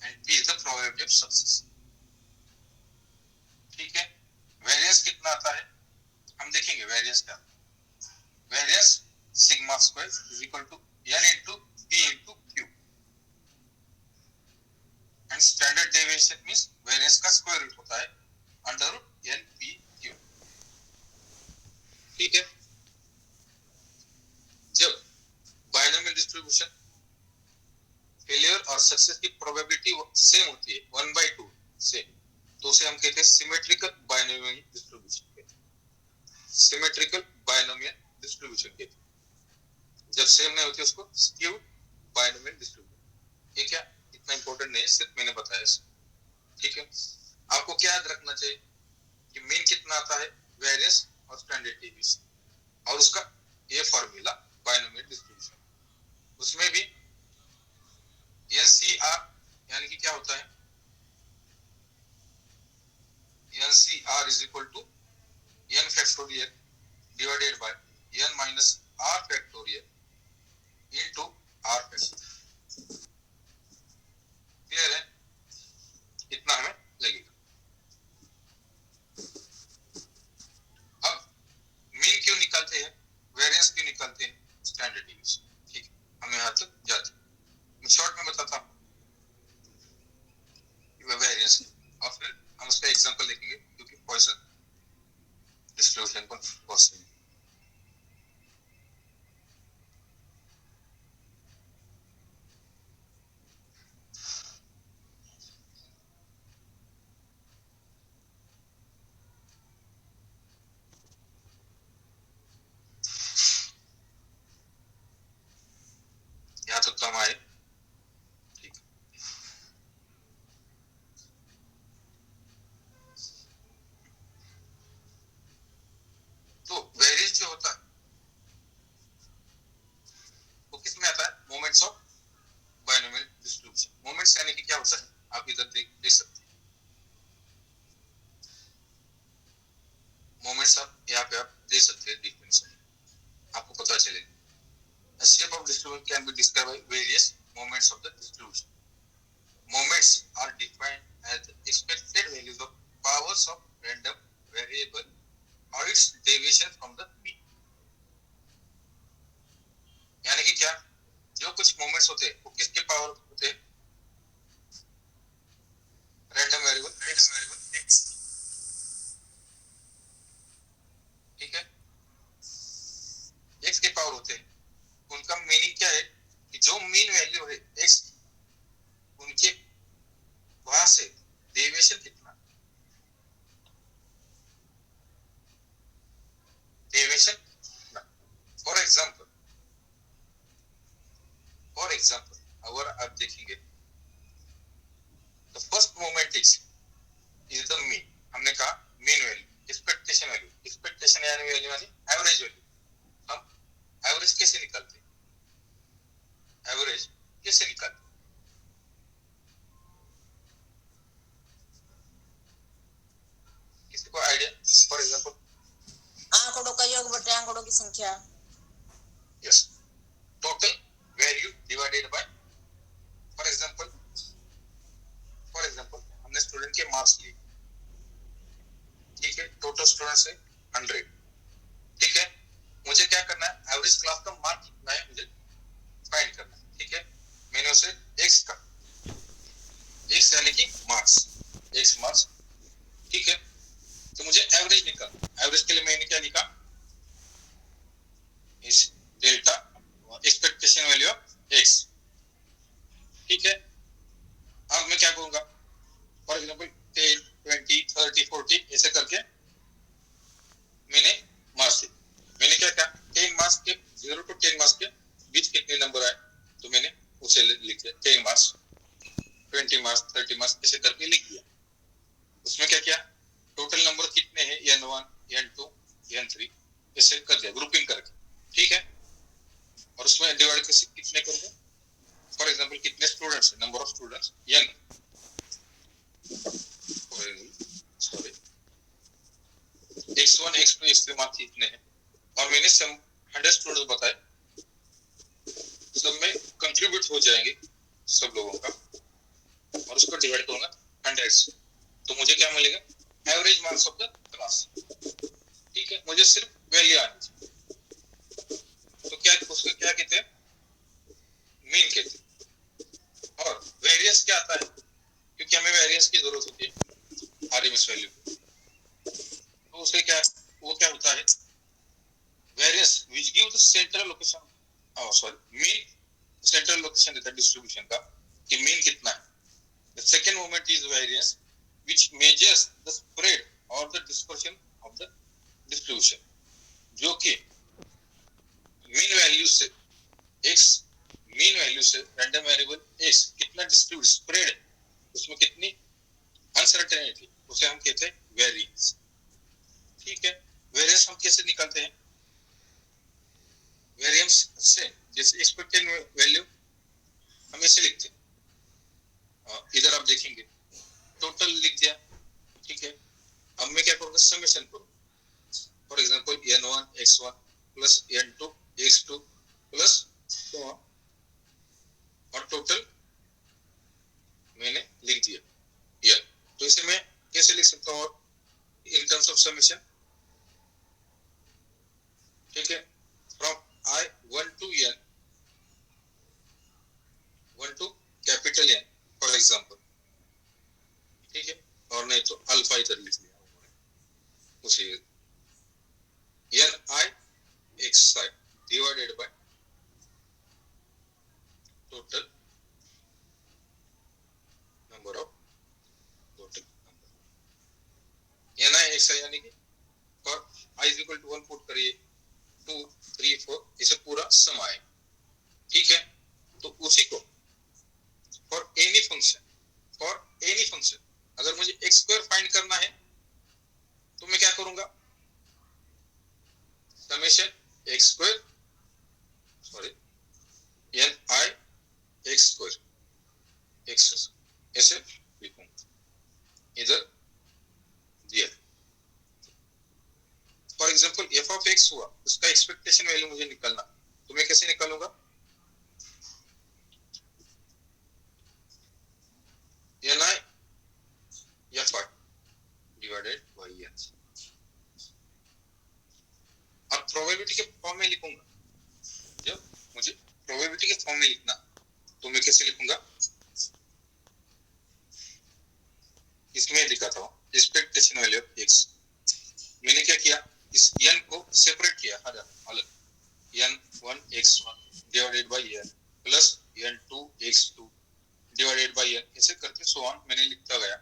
and p is the probability of success, ठीक है। वेरिएंस कितना आता है, हम देखेंगे वेरिएंस क्या, variance sigma square is equal to n into p into q, and standard deviation means variance का square root होता है under root n p q, ठीक है। जब बाइनोमियल डिस्ट्रीब्यूशन फेलियर और सक्सेस की प्रोबेबिलिटी सेम होती है 1/2 से, तो उसे हम कहते हैं सिमेट्रिकल बाइनोमियल डिस्ट्रीब्यूशन कहते हैं, सिमेट्रिकल बाइनोमियल डिस्ट्रीब्यूशन कहते हैं। जब सेम नहीं होती उसको स्क्यूड बाइनोमियल डिस्ट्रीब्यूशन। ये क्या इतना इंपॉर्टेंट नहीं है, सिर्फ मैंने बताया, ठीक है। आपको क्या याद रखना चाहिए कि मीन कितना आता है, वेरिएंस और स्टैंडर्ड डेविएशन, और उसका ये फार्मूला बाइनोमियल डिस्ट्रीब्यूशन, उसमें भी एनसीआर यानी कि क्या होता है, nCr is equal to n factorial divided by n minus r factorial into r factorial, clear है, इतना हमें लगेगा। अब मीन क्यों निकालते हैं, वेरिएंस क्यों निकालते हैं, स्टैंडर्ड डेविएशन, ठीक है। हम यहाँ तक जाते हैं, मैं शॉर्ट में बताता हूँ वेरिएंस, और फिर हम उसका एग्जांपल देखेंगे क्योंकि पॉइसन डिस्ट्रीब्यूशन पर पॉसिबल। यहाँ तक तो हम आए, ठीक है। तो वेरिएंस जो होता है वो किस में आता है, moments of binomial distribution. Moments यानी कि क्या होता है, आप इधर देख सकते हैं, मोमेंट्स आप यहाँ पे आप दे सकते हैं, डिफरेंस आपको पता चलेगा। A shape of distribution can be described by various moments of the distribution. Moments are defined as the expected values of powers of random variable or its deviation from the mean. Students होते हैं वो किसके power होते हैं? Random variable x, ठीक है, x के power होते हैं। उनका मीनिंग क्या है कि जो मीन वैल्यू है x, उनके वहां से डेविएशन कितना, डेविएशन कितना। फॉर एग्जांपल अगर आप देखेंगे the first moment is the mean. हमने कहा मीन वैल्यू, एक्सपेक्टेशन यानी वैल्यू यानी एवरेज वैल्यू। हम एवरेज कैसे निकालते हैं? किसी को आइडिया? फॉर एग्जांपल
आंकड़ों का योग बटे आंकड़ों की संख्या।
Yes, total value divided by, for example हमने स्टूडेंट के मार्क्स लिए, ठीक है, टोटल स्टूडेंट्स है 100, ठीक है, मुझे क्या करना है? एवरेज क्लास का मार्क कितना है मुझे फाइंड करना है, ठीक है। मैंने उसे x यानी कि मार्क्स, ठीक है। तो मुझे एवरेज निकालना, एवरेज के लिए मैंने क्या लिखा? इस delta expectation value of x, ठीक है। अब मैं क्या करूंगा? फॉर एग्जांपल 10, 20, 30, 40 ऐसे करके मैंने मार्क्स लिखे। मैंने क्या किया? 10 मार्क्स के 0 to 10 मार्क्स के बीच कितने नंबर आए तो मैंने उसे लिख दिया 10 मार्क्स, 20 मार्क्स, 30 मार्क्स ऐसे करके लिख दिया। उसमें क्या किया? टोटल नंबर कितने हैं n1, n2, n3 ऐसे कर दिया ग्रुपिंग करके, ठीक है। और उसमें डिवाइड कितने करूंगा? फॉर एग्जांपल कितने students, number of students n, sorry x1, x2, x3 marks कितने हैं और मैंने सम 100 स्टूडेंट्स बताए, सब में कंट्रीब्यूट हो जाएंगे सब लोगों का और उसको डिवाइड करूंगा 100 से, तो मुझे क्या मिलेगा? Average marks of the class, ठीक है। मुझे सिर्फ वैल्यू आनी चाहिए, तो क्या उसको क्या कहते हैं? मीन कहते हैं। और वेरिएंस क्या आता है? क्योंकि हमें वेरिएंस की जरूरत होती है आरएमएस वैल्यू, तो उससे क्या, वो क्या होता है? Variance which give the central location, mean central location देता है डिस्ट्रीब्यूशन का कि मीन कितना है। The second moment is variance which measures the spread और the dispersion of the distribution, जो कि मीन वैल्यू से रैंडम वेरिएबल x कितना डिस्ट्रीब्यूट स्प्रेड, उसमें कितनी अनसर्टेनिटी, उसे हम कहते हैं वेरिएंस, ठीक है। वेरिएंस हम कैसे निकालते हैं? वेरिएंस से जैसे एक्सपेक्टेड वैल्यू हम ऐसे लिखते हैं, इधर आप देखेंगे टोटल लिख दिया, ठीक है। अब मैं क्या करूंगा? समेशन करूंगा। For example n1 x1 plus n2 x2 plus और टोटल मैंने लिख दिया ये। तो इसे मैं कैसे लिख सकता हूँ इन टर्म्स ऑफ समेशन, ठीक है। From I1 to n, 1 to capital N for example, ठीक है। और नहीं तो अल्फा इधर लिख लिया उसे n I x i divided by total number of total n I x i यानी कि for i is equal to 1 put करिए 2, 3, 4 इसे पूरा सम आए, ठीक है। तो उसी को फॉर एनी फंक्शन अगर मुझे x स्क्वायर फाइंड करना है तो मैं क्या करूंगा? Summation x square n I x square x ऐसे लिखूंगा, इधर दिया। For example f of x हुआ, उसका एक्सपेक्टेशन वैल्यू मुझे निकालना, तो मैं कैसे निकालूंगा? n I f I divided by n। अब प्रोबेबिलिटी के फॉर्म में लिखूंगा, जब मुझे प्रोबेबिलिटी के फॉर्म में लिखना कैसे लिखूंगा, इसमें लिखा था एक्सपेक्टेशन वैल्यू ऑफ एक्स। मैंने क्या किया, इस n को सेपरेट किया अलग, n1 x1 divided by n plus n2 x2 divided by n, ऐसे करके सो ऑन मैंने लिखता गया।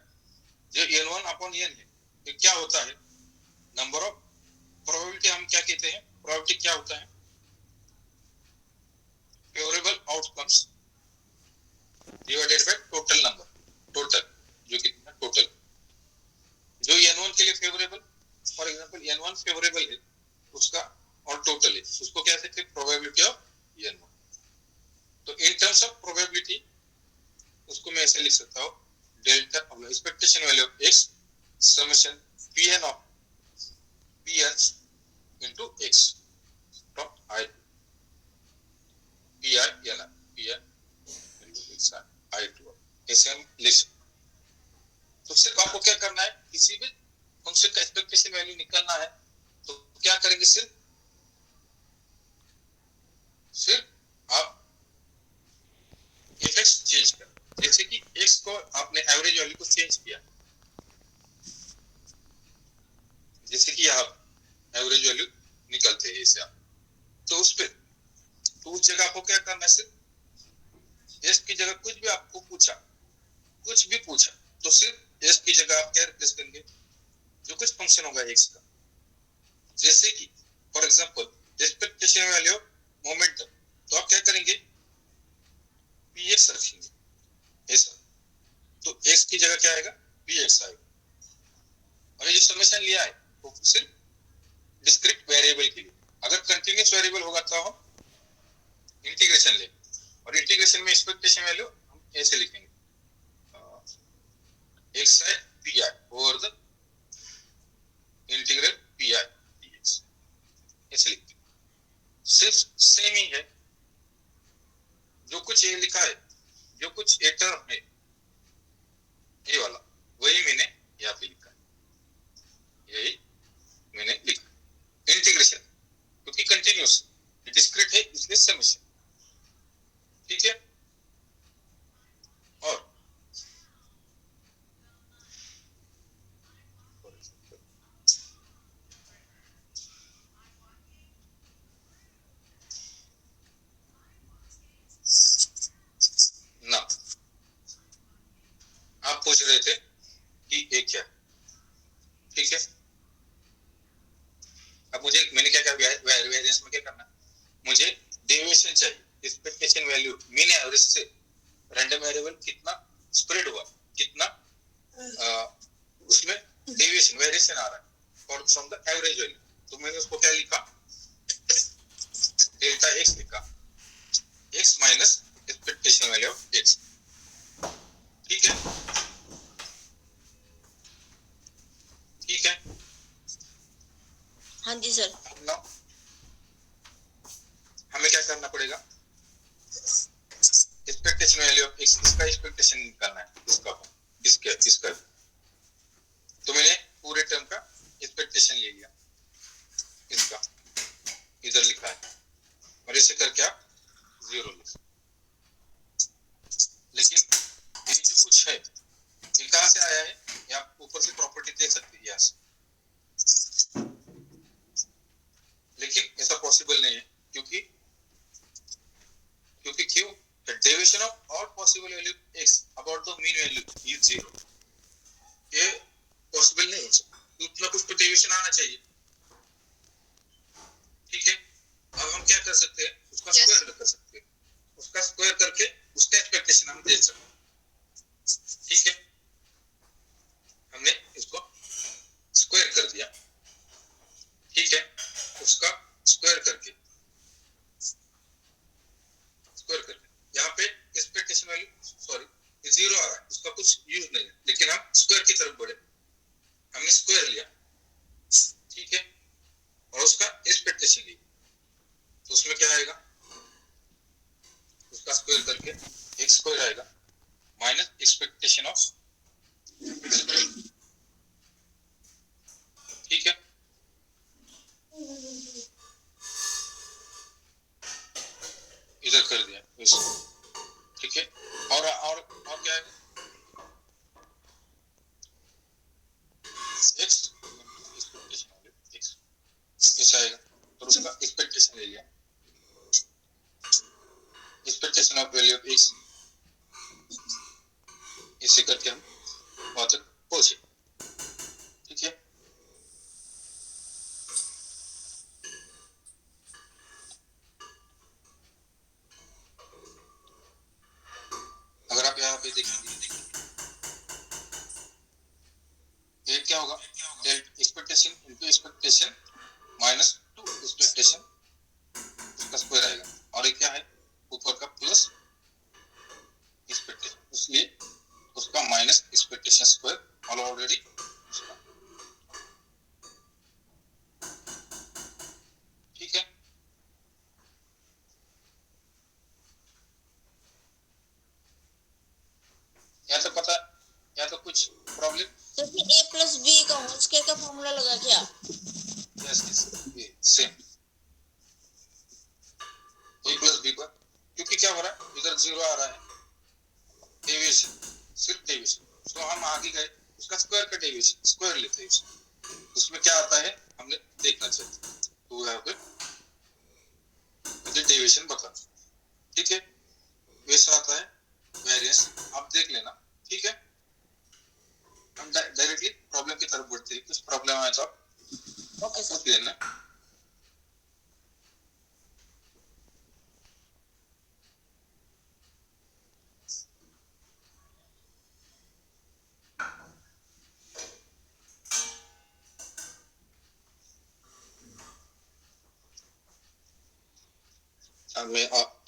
जो n1 अपॉन n है ये क्या होता है, नंबर ऑफ प्रोबेबिलिटी हम क्या कहते हैं, प्रोबेबिलिटी क्या होता है, favourable outcomes divided by total number, total जो कितना टोटल, जो n1 के लिए favourable, for example n1 favourable है उसका और टोटल है, उसको क्या कहते हैं, प्रोबेबिलिटी ऑफ n1। तो इन टर्म्स ऑफ प्रोबेबिलिटी उसको मैं ऐसे लिख सकता हूँ, delta expectation value of x summation pn of pn into x from I pi n pn into x I to ऐसे हम लिख सकते। तो सिर्फ आपको क्या करना है, किसी भी फंक्शन का एक्सपेक्टेशन वैल्यू निकालना है तो क्या करेंगे, सिर्फ आप fx चेंज कर, जैसे कि x को आपने एवरेज वैल्यू को चेंज किया, जैसे कि आप एवरेज वैल्यू निकलते हैं इसे आप, तो उस पे तो उस जगह आपको क्या करना है, सिर्फ s की जगह कुछ भी आपको पूछा, कुछ भी पूछा तो सिर्फ s की जगह आप क्या रिप्लेस करेंगे, जो कुछ फंक्शन होगा x का, जैसे कि for example expectation value of momentum, तो आप क्या करेंगे, px रखेंगे ऐसा, तो x की जगह क्या आएगा, px आएगा। और ये जो समेशन लिया है वो सिर्फ डिस्क्रीट वेरिएबल के लिए, अगर कंटीन्यूअस वेरिएबल होगा तो हम इंटीग्रेशन ले, और इंटीग्रेशन में एक्सपेक्टेशन वैल्यू हम ऐसे लिखेंगे x है pi over the integral pi dx, ऐसे लिखते हैं। सिर्फ सेम ही है, जो कुछ ये लिखा है, जो कुछ ए टर्म है ये वाला, वही मैंने यहाँ पे लिखा है, यही मैंने लिखा इंटीग्रेशन, क्योंकि कंटिन्यूअस डिस्क्रीट है इसलिए समेशन, ठीक है। और ना आप पूछ रहे थे कि ये क्या, ठीक है। अब मुझे मैंने क्या किया, वेरिएंस में क्या करना, मुझे डेविएशन चाहिए, एक्सपेक्टेशन वैल्यू मीन एवरेज से रैंडम वेरिएबल कितना स्प्रेड हुआ, कितना उसमें डेविएशन वेरिएशन आ रहा है और फ्रॉम द एवरेज वैल्यू, तो मैंने उसको क्या लिखा, डेल्टा x लिखा, x minus expectation value of x, ठीक है, ठीक है।
हाँ जी सर।
हमें क्या करना पड़ेगा, एक्सपेक्टेशन वैल्यू ऑफ x, इसका एक्सपेक्टेशन निकालना है, इसका तो मैंने पूरे टर्म का एक्सपेक्टेशन ले लिया, इसका इधर लिखा है, और ऐसे करके आप 0 लिख, लेकिन ये जो कुछ है ये कहाँ से आया है, ये आप ऊपर से प्रॉपर्टी देख सकते हैं यहाँ से, लेकिन ऐसा पॉसिबल नहीं है, क्योंकि क्यों, the derivation of all possible value x about the mean value is 0, ये पॉसिबल नहीं है, उतना कुछ तो डेविएशन आना चाहिए, ठीक है। अब हम क्या कर सकते हैं, उसका स्क्वायर कर सकते हैं, उसका स्क्वायर करके उसका एक्सपेक्टेशन हम दे सकते हैं, ठीक है। हमने इसको स्क्वायर कर दिया, ठीक है, उसका स्क्वायर करके यहाँ पे एक्सपेक्टेशन वैल्यू सॉरी 0 आ रहा है, उसका कुछ यूज नहीं है, लेकिन हम स्क्वायर की तरफ बढ़े, हमने स्क्वायर लिया, ठीक है, और उसका एक्सपेक्टेशन लिया, तो उसमें क्या आएगा, उसका स्क्वायर करके x स्क्वायर आएगा माइनस एक्सपेक्टेशन ऑफ, ठीक है। इधर कर दिया इसको, ठीक है। और क्या है, x एक्सपेक्टेशन x ऐसा आएगा, तो उसका एक्सपेक्टेशन ले लिया, expectation of value of x, इसे करके हम वहां तक पहुंचे, ठीक है। अगर आप यहाँ पे देखेंगे, ये क्या होगा, delta expectation into expectation minus two expectation, उसका स्क्वायर आएगा, और ये क्या है, ऊपर का प्लस एक्सपेक्टेशन, इसलिए उसका माइनस एक्सपेक्टेशन स्क्वायर और ऑलरेडी उसका, ठीक है। या तो पता, या तो कुछ प्रॉब्लम,
तो फिर a प्लस बी का होल स्क्वायर का फॉर्मूला लगा क्या?
यस ये सेम a प्लस बी पर, क्योंकि क्या हो रहा है, इधर जीरो आ रहा है, डेविएशन, सिर्फ डेविएशन, तो हम आगे गए, उसका स्क्वायर का डेविएशन, स्क्वायर लेते हैं उसमें क्या आता है हमने देखना चाहिए, तो यहाँ पे मुझे डेविएशन बता, ठीक है। वैसा आता है वेरिएंस, आप देख लेना, ठीक है। हम डायरेक्टली प्रॉब्लम की तरफ बढ़ते हैं, कुछ प्रॉब्लम आए तो आप
ओके सर।
पूछ लेना।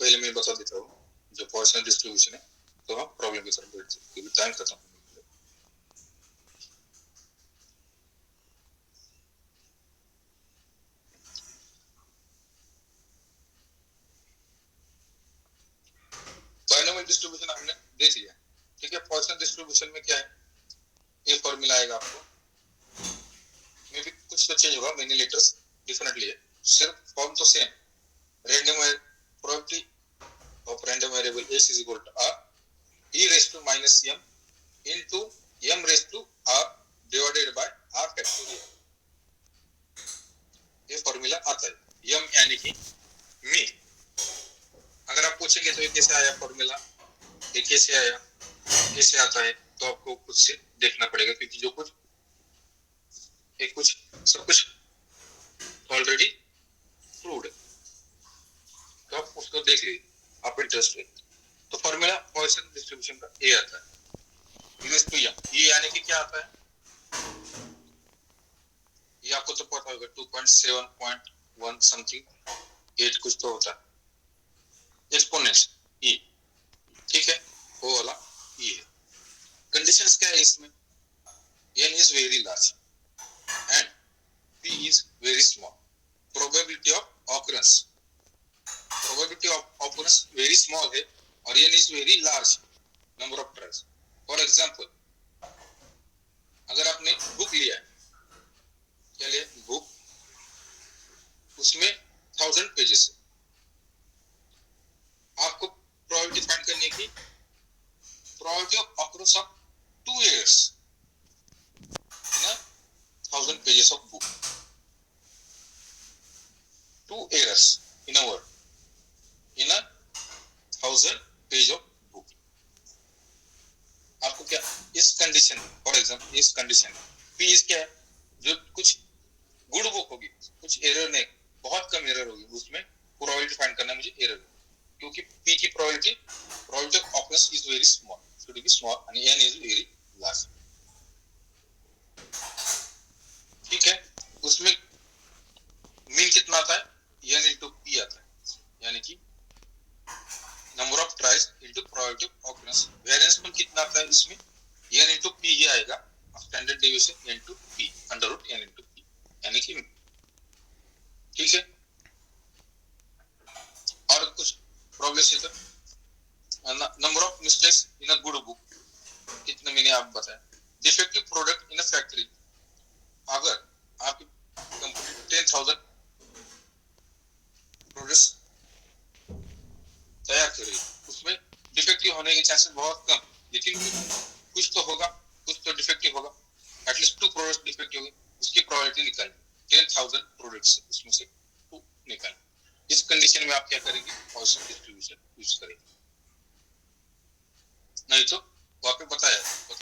पहले मैं बता देता हूँ जो पोर्शन डिस्ट्रीब्यूशन है, तो हम प्रॉब्लम की तरफ बढ़ते हैं, क्योंकि टाइम खत्म। बायनोमियल डिस्ट्रीब्यूशन हमने देख लिया, ठीक है। पोर्शन डिस्ट्रीब्यूशन में क्या है, ये फॉर्मूला आएगा आपको, मे भी कुछ तो चेंज होगा, मेनी लेटर्स डिफरेंटली है, सिर्फ फॉर्म तो same, random probability of random variable s is equal to r e raised to minus m into m raised to r divided by r factorial, ये फॉर्मूला आता है, m यानी कि मी। अगर आप पूछेंगे तो ये कैसे आया फॉर्मूला, ये कैसे आया, कैसे आता है, तो आपको खुद से देखना पड़ेगा, क्योंकि जो कुछ एक कुछ सब कुछ ऑलरेडी प्रूव्ड है, तो आप उसको देख लीजिए, आप इंटरेस्ट है। तो फॉर्मूला पॉइसन डिस्ट्रीब्यूशन का ए आता है, इज टू एम, ये यानी कि क्या आता है, ये आपको तो पता होगा 2.7.1 समथिंग 8 कुछ तो होता है, एक्सपोनेंट्स ई, ठीक है, वो वाला ई है। कंडीशंस क्या है इसमें, n is very large and p is very small, probability of occurrence very small है, और n is very large number of tries। For example, अगर आपने बुक लिया है, क्या लिया बुक, उसमें 1000 पेजेस है, आपको प्रोबेबिलिटी फाइंड करने की, probability of occurrence of 2 errors in a 1000 pages of book, 2 errors in a word in a 1000 page of book, आपको क्या इस कंडीशन, फॉर एग्जाम्पल इस कंडीशन p इस क्या है, जो कुछ गुड बुक होगी, कुछ एरर नहीं, बहुत कम एरर होगी, उसमें प्रोबेबिलिटी फाइंड करना है मुझे एरर, क्योंकि p की probability of occurrence is very small, should be small and n is very large, ठीक है। उसमें मीन कितना आता है, n into p आता है, यानी कि number of tries into probability of occurrence. Variance में कितना आता है इसमें, n into p ही आएगा, standard deviation n to p under root n into p, यानी कि, ठीक है। और कुछ प्रॉब्लम है तो number of mistakes in a good book, कितने मैंने आप बताया। Defective product in a factory, अगर आपकी कंपनी 10,000 प्रोडक्ट्स तैयार कर रही है, उसमें डिफेक्टिव होने के चांसेस बहुत कम, लेकिन कुछ तो होगा, कुछ तो डिफेक्टिव होगा, एटलीस्ट 2 प्रोडक्ट डिफेक्टिव होंगे, उसकी प्रोबेबिलिटी निकालेंगे 10,000 प्रोडक्ट्स से उसमें से 2 निकालेंगे। इस कंडीशन में आप क्या करेंगे, पॉइसन डिस्ट्रीब्यूशन यूज करेंगे, नहीं तो वहां पे बता दो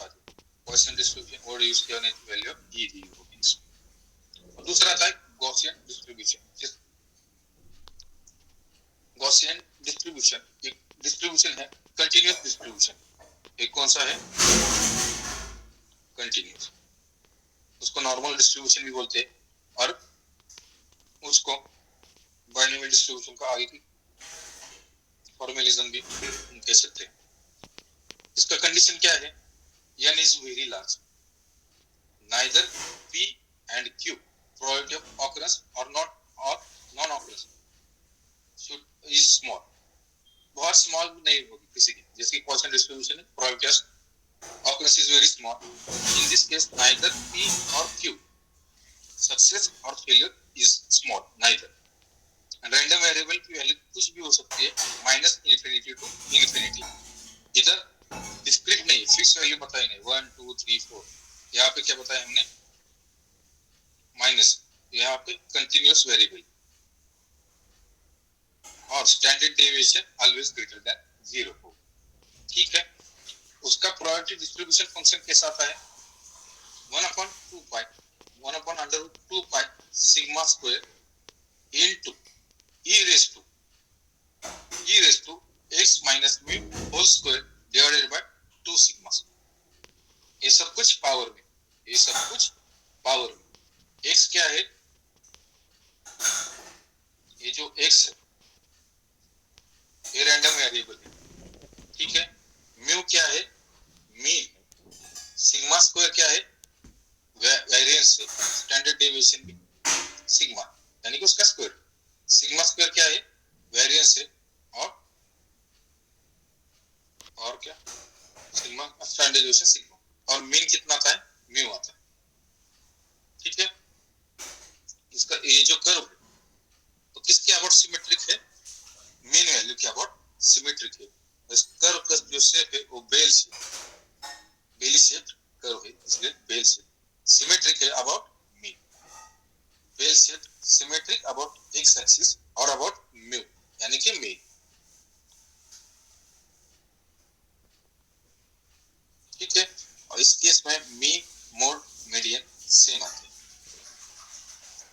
पॉइसन डिस्ट्रीब्यूशन वर्ड यूज किया, नहीं तो वैल्यू ऑफ ई दी होगी इसमें। और दूसरा था गॉसियन डिस्ट्रीब्यूशन। गॉसियन डिस्ट्रीब्यूशन एक डिस्ट्रीब्यूशन है, कंटीन्यूअस डिस्ट्रीब्यूशन। एक कौन सा है, कंटीन्यूअस, उसको नॉर्मल डिस्ट्रीब्यूशन भी बोलते हैं, और उसको बाइनोमियल डिस्ट्रीब्यूशन का आगे की फॉर्मलिज्म भी कह सकते हैं। इसका कंडीशन क्या है, n is very large, neither p and q probability of occurrence or not or non-occurrence should is small, बहुत स्मॉल नहीं होगी किसी की, जैसे पॉइसन डिस्ट्रीब्यूशन है, probability of occurrence is very small, in this case neither p or q success or failure is small, neither, and random variable की value कुछ भी हो सकती है, -∞ to ∞, इधर डिस्क्रीट नहीं, फिक्स वैल्यू बताई नहीं, 1 2 3 4, यहाँ पे क्या बताया हमने, माइनस, यहाँ पे कंटिन्यूअस वेरिएबल, और standard deviation always greater than 0 हो, ठीक है। उसका प्रोबेबिलिटी डिस्ट्रीब्यूशन फंक्शन कैसा आता है, 1/2 पाई 1/√2 pi sigma square into e raised to x minus mu whole square divided by 2 sigma। ये सब कुछ पावर में, ये सब कुछ पावर में। x क्या है, ये जो x है ये रैंडम वेरिएबल है, ठीक है। म्यू क्या है, मीन, सिग्मा स्क्वायर क्या है, वेरिएंस है, स्टैंडर्ड डेविएशन भी सिग्मा यानी कि उसका स्क्वायर, सिग्मा स्क्वायर क्या है, वेरिएंस है, और क्या, सिग्मा स्टैंडर्ड डेविएशन सिग्मा, और मीन कितना आता है, म्यू आता है, ठीक है। इसका ये जो कर्व है तो किसके अबाउट सिमेट्रिक है, मीन वैल्यू के अबाउट सिमेट्रिक है। इस कर्व का जो शेप है वो bell shape, belly shape curve है, इसलिए बेल शेप, सिमेट्रिक है about mean, bell shape symmetric about X axis और अबाउट म्यू यानी कि मीन, ठीक है। और इस केस में मीन मोड मीडियन सेम आते हैं,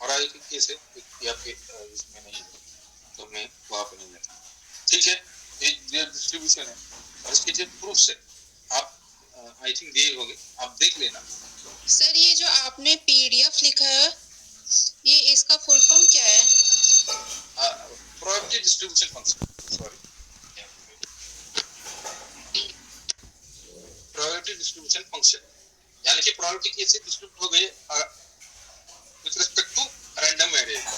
और आगे के केस है यहाँ पे इसमें नहीं है तो मैं वहां पे नहीं जाता, ठीक है। ये डिस्ट्रीब्यूशन है, और इसके जो प्रूफ्स है आप आई थिंक दिए होंगे, आप देख लेना।
सर ये जो आपने पीडीएफ लिखा है ये इसका फुल फॉर्म क्या है,
probability distribution function, sorry, probability distribution function यानी कि प्रोबेबिलिटी कैसे डिस्ट्रीब्यूट हो गई with respect to random variable,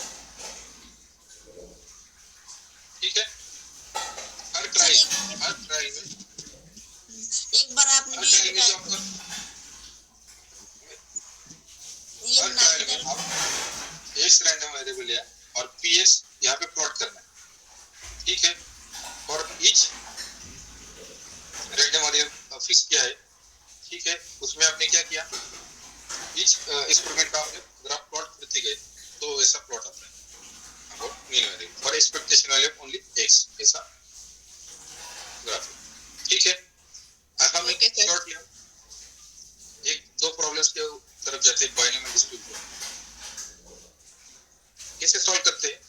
ठीक है। हर ट्राई में
एक बार आपने
हर ट्राई में जो आपका
ये
हर ट्राई में आप एक्स रैंडम वेरिएबल है और पीएक्स यहाँ पे प्लॉट करना है, ठीक है। और ईच रैंडम वेरिएबल फिक्स किया है, ठीक है। उसमें आपने क्या किया, ईच एक्सपेरिमेंट का आपने ग्राफ प्लॉट करते गए तो ऐसा प्लॉट आता है अबाउट मीन वेरिएबल और एक्सपेक्टेशन वैल्यू ओनली एक्स, ऐसा ग्राफ, ठीक है। हमने शॉर्ट लिया, एक दो प्रॉब्लम्स के तरफ जाते हैं, बाइनोमियल डिस्ट्रीब्यूशन कैसे सॉल्व करते हैं,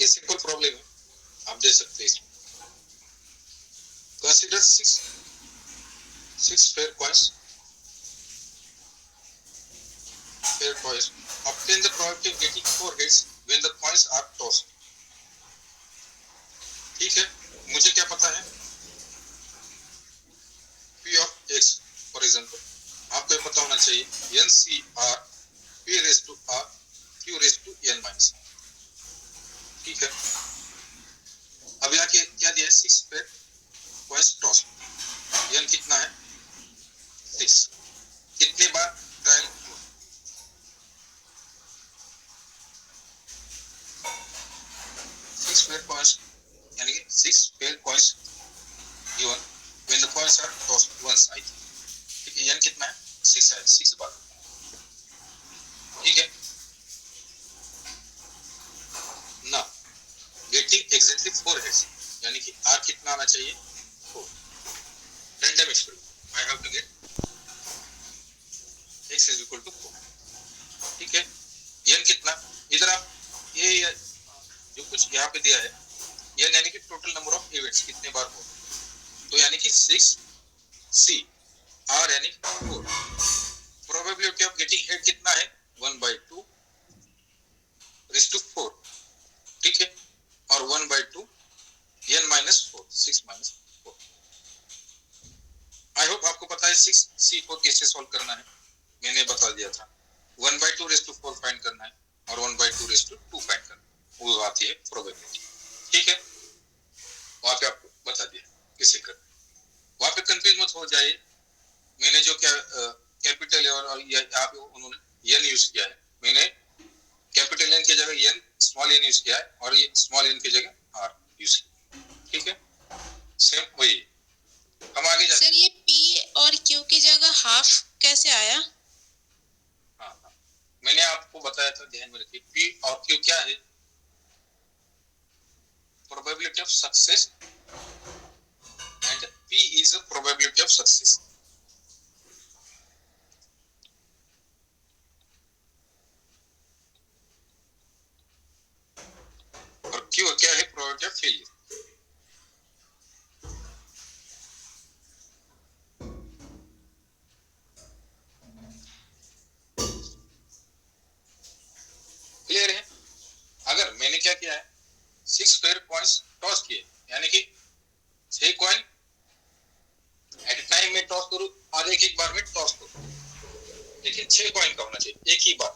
ये सिंपल प्रॉब्लम है, आप दे सकते हैं इसमें। Consider six fair coins. Obtain the probability of getting 4 hits when the coins are tossed. ठीक है, मुझे क्या पता है p of x for example, आपको ये पता होना चाहिए NCR p raise to r q raise to n minus, ठीक है। अब यहाँ क्या दिया है 6 पे पॉइंट्स टॉस, n कितना है 6, कितने बार ट्रायल, 6 पेयर पॉइंट्स, यानी कि 6 pair points given when the coins are tossed once, I think, ठीक है। n कितना है 6 है, 6 बार, ठीक है ना। गेटिंग एग्जैक्टली 4 हेड्स, यानी कि r कितना आना चाहिए 4, random experiment, I have to get x is equal to 4, ठीक है। n कितना, इधर आप ये जो कुछ यहाँ पे दिया है n यानी कि टोटल नंबर ऑफ इवेंट्स कितने बार हो, तो यानी कि 6 c, r यानी 4, प्रोबेबिलिटी ऑफ गेटिंग हेड कितना है 1/2 रेज़ टू 4, ठीक है, और 1/2 n minus 4, 6 minus 4। I hope आपको पता है 6 c को कैसे सॉल्व करना है, मैंने बता दिया था। 1/2 रेज़ टू 4 फाइंड करना है और 1/2 रेज़ टू 2 फाइंड करना है, वो आती है प्रोबेबिलिटी, ठीक है। वहां पे आपको बता दिया कैसे करना, वहां पे कंफ्यूज मत हो जाइए। मैंने जो क्या कैपिटल और यहाँ पे उन्होंने n यूज किया है, मैंने कैपिटल n की जगह n स्मॉल n यूज किया है और ये स्मॉल n की जगह r यूज किया, ठीक है, सेम वही। हम आगे जाते
सर ये p और q की जगह हाफ कैसे आया?
हाँ, मैंने आपको बताया था, ध्यान में रखिए p और q क्या है, probability of success and p is a probability of success, और q क्या है probability of failure। क्लियर है। अगर मैंने क्या किया है 6 पेयर पॉइंट्स टॉस किए, यानी कि 6 कॉइन एट ए टाइम में टॉस करूं और एक बार में टॉस करूं, लेकिन 6 कॉइन का होना चाहिए एक ही बार,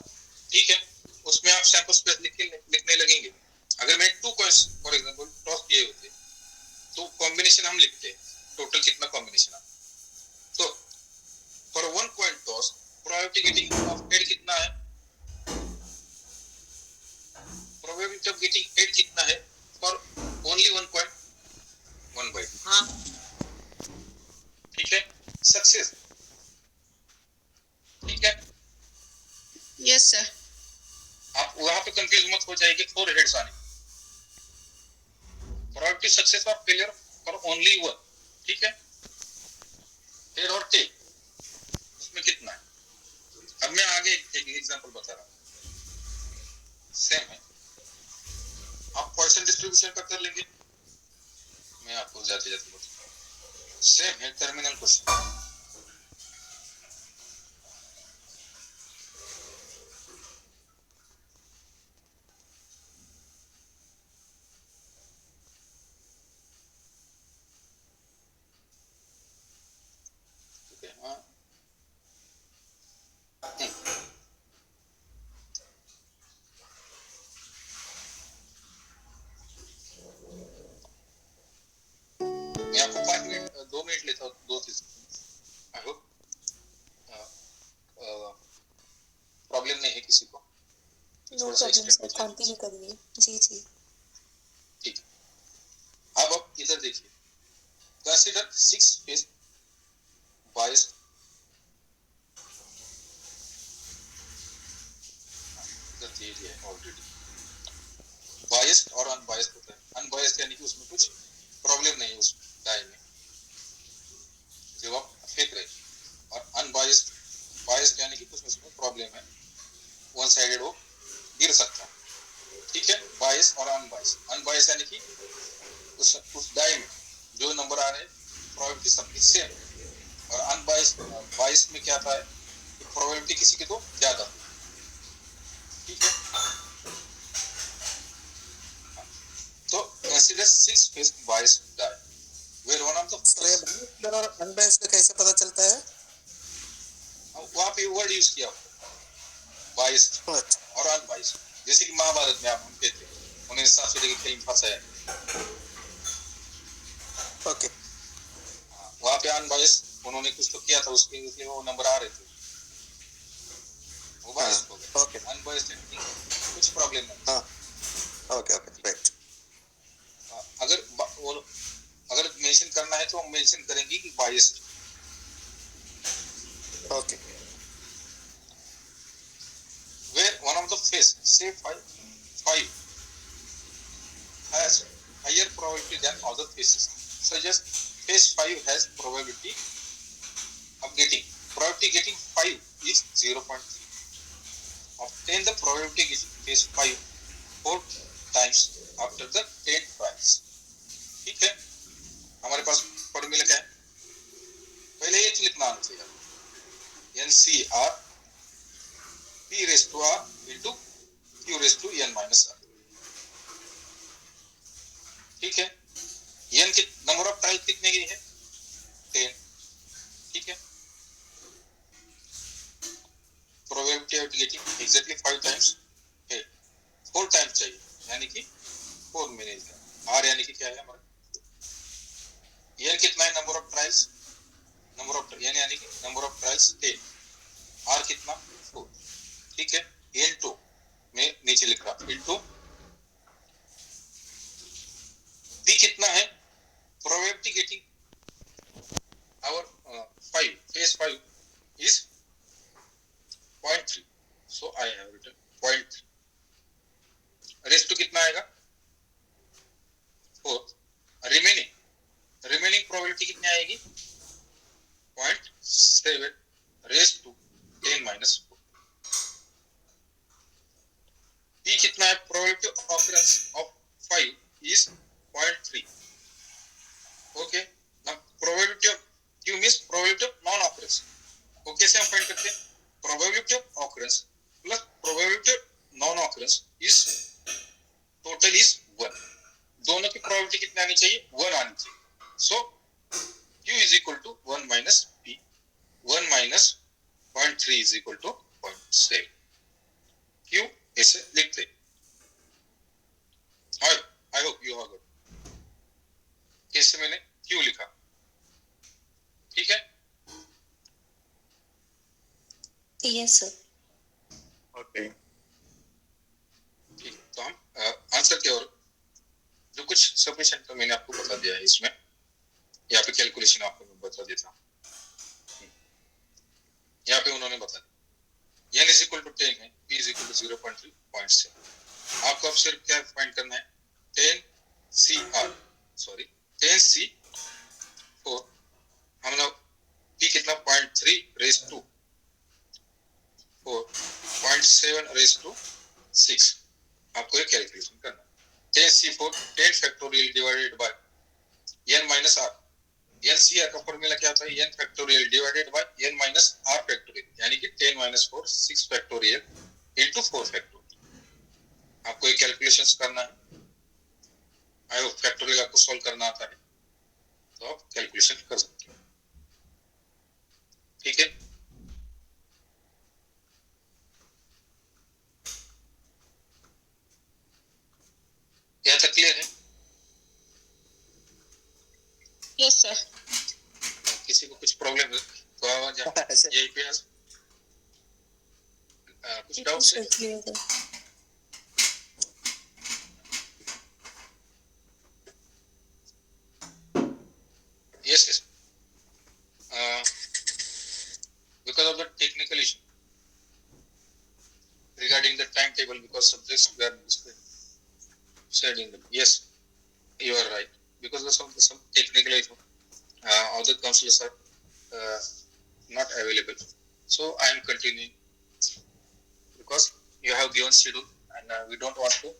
ठीक है। उसमें आप सैंपल स्पेस लिखने लगेंगे। अगर मैं 2 कॉइन्स फॉर एग्जांपल टॉस किए होते तो कॉम्बिनेशन हम लिखते हैं टोटल कितना कॉम्बिनेशन है, तो for 1 coin toss probability getting off head कितना है, प्रोबेबिलिटी ऑफ गेटिंग हेड कितना है फॉर ओनली 1 कॉइन 1/2,
हाँ
ठीक है। सक्सेस, ठीक है।
Yes sir.
आप वहां पे कंफ्यूज मत हो जाइए कि 4 हेड्स आने, प्रोबेबिलिटी सक्सेस और फेलियर फॉर ओनली 1, ठीक है। हेड और टेल उसमें कितना है। अब मैं आगे एक एग्जांपल बता रहा हूं, सेम है, आप पॉइसन डिस्ट्रीब्यूशन का कर लेंगे, मैं आपको जाते जाते बताऊं, सेम है टर्मिनल क्वेश्चन। मैं आपको 5 मिनट 2 मिनट लेता हूँ, 2-3, आई होप प्रॉब्लम नहीं है किसी को।
नो प्रॉब्लम सर, कंटिन्यू करिए। जी जी
ठीक है। अब आप इधर देखिए, कंसीडर 6 फेज बायस्ड, इधर दिए गया है ऑलरेडी, बायस्ड और अनबायस्ड होता है। अनबायस्ड यानी कि उसमें कुछ प्रॉब्लम नहीं है उस डाई में जब आप फेंक रहे, और अनबायस्ड बायस्ड यानी कि कुछ उसमें प्रॉब्लम है, वन साइडेड हो गिर सकता है, ठीक है। बायस और अनबायस, अनबायस यानी कि उस डाई में जो नंबर आ रहे हैं प्रोबेबिलिटी सबकी सेम, और अनबायस बायस में क्या आता है प्रोबेबिलिटी किसी की तो ज्यादा, ठीक है। तो consider 6-phase biased die, where one of the
sir ये biased और unbiased का कैसे पता चलता है?
वहाँ पे वर्ड यूज किया biased और unbiased, जैसे कि महाभारत में आप हम कहते हैं उन्हें साफे की फिल्म फंसाया,
ओके
वहाँ पे unbiased उन्होंने कुछ तो किया था, उसके लिए वो नंबर आ रहे थे, वो biased हो गया।
ओके
unbiased कुछ प्रॉब्लम नहीं।
हाँ ओके ओके राइट।
अगर मेंशन करना है तो हम मेंशन करेंगे कि biased,
okay
where one of the phase, say 5 has higher probability than other phases, such as phase 5 has probability getting 5 is 0.3. Obtain the probability getting phase 5 4 times after the 10th price. ठीक है, हमारे पास formula क्या है? पहले ये तो लिखना आना चाहिए, NCR P raised to R into Q raised to N minus R. ठीक है, N के नंबर ऑफ ट्रायल कितने की है? 10. ठीक है, probability of getting exactly 5 times 8, 4 times चाहिए, यानी कि 4 में नहीं है। R यानी कि क्या है हमारा? N कितना है नंबर ऑफ ट्रायल्स? N यानी कि नंबर ऑफ ट्रायल्स 10, R कितना? 4. ठीक है, N2 में नीचे लिख रहा N2 P कितना है? Probability getting our 5 phase 5 is 0.3, so I have written 0.3. Raise to कितना आएगा? 4. रिमेनिंग प्रोबेबिलिटी कितनी आएगी? 0.7 रेस्ट टू 10 minus 4. P कितना है? Probability occurrence of 5 is 0.3. Okay, now probability of Q means probability of non occurrence. वो कैसे हम find करते हैं? Probability of occurrence plus probability of non occurrence is total is 1. दोनों की प्रोबेबिलिटी कितनी आनी चाहिए? 1 आनी चाहिए। सो Q is equal to 1 minus P. 1 minus 0.3 is equal to 0.7. Q ऐसे लिखते। I hope you are good. कैसे मैंने Q लिखा? ठीक है?
Yes sir.
ओके, ठीक, तो हम आंसर की ओर जो कुछ सफिशिएंट तो मैंने आपको बता दिया है इसमें, यहाँ पे कैलकुलेशन आपको मैं बता देता हूँ। यहाँ पे उन्होंने बता दिया n is equal to 10 है, p is equal to 0.3, 0.7. आपको अब सिर्फ क्या फाइंड करना है? 10C4 हम लोग p कितना? 0.3 raised to 4, 0.7 raised to 6. आपको ये कैलकुलेशन करना है। 10C4 10 factorial divided by n minus r. NCR का फॉर्मूला क्या था? n factorial divided by n minus r factorial, यानी कि 10 minus 4 6 फैक्टोरियल into 4 फैक्टोरियल। आपको ये कैलकुलेशंस करना है। आई होप फैक्टोरियल आपको सॉल्व करना आता है, तो आप कैलकुलेशन कर सकते हो। ठीक है, यहाँ तक क्लियर है?
Yes sir.
किसी को कुछ प्रॉब्लम है तो आवाज यही पे कुछ डाउट है?
क्लियर है।
Yes. Because of the technical issue regarding the timetable, because subjects were said in them. Yes, you are right. Because of some technical issue, other counselors are not available. So I am continuing because you have given schedule and we don't want to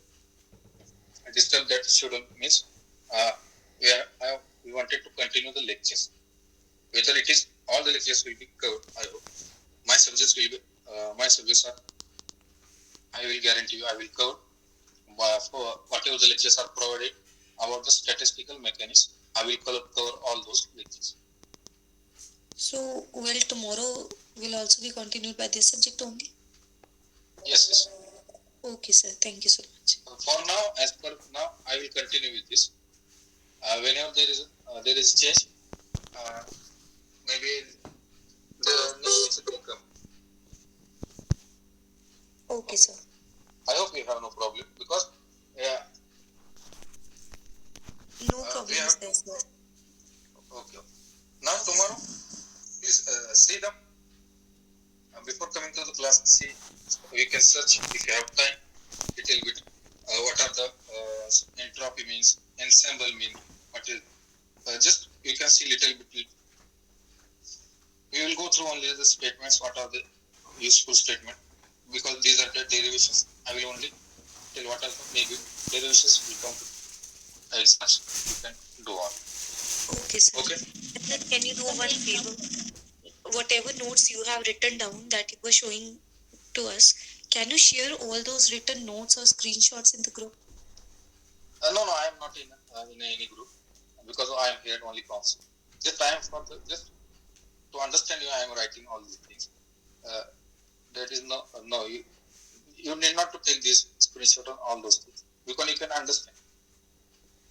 disturb that schedule. Means we wanted to continue the lectures. Whether it is all the lectures will be covered, I hope. My subjects are, I will guarantee you, I will cover for whatever the lectures are provided. about the statistical mechanics. I will cover all those lectures.
So, will tomorrow will also be continued by this subject only?
Yes.
Okay, sir. Thank you so much.
For now, as per now, I will continue with this. Whenever there is change, maybe the next lecture will come.
Okay, sir.
I hope you have no problem because
No problem
we have
is there, sir.
okay. Now tomorrow, please see them before coming to the class. See, you can search if you have time. Little bit. What are the entropy means, ensemble mean? What is just you can see little bit. We will go through only the statements. What are the useful statement? Because these are the derivations. I will only tell what are the maybe derivations will come to exams. You can do on.
Okay, sir.
Okay.
Sir, can you do one favor? Whatever notes you have written down that you were showing to us, can you share all those written notes or screenshots in the group?
No, I am not in any group because I am here only counsel. Just I am for the, just to understand you. I am writing all these things. That is no. You need not to take this screenshot on all those things because you can understand.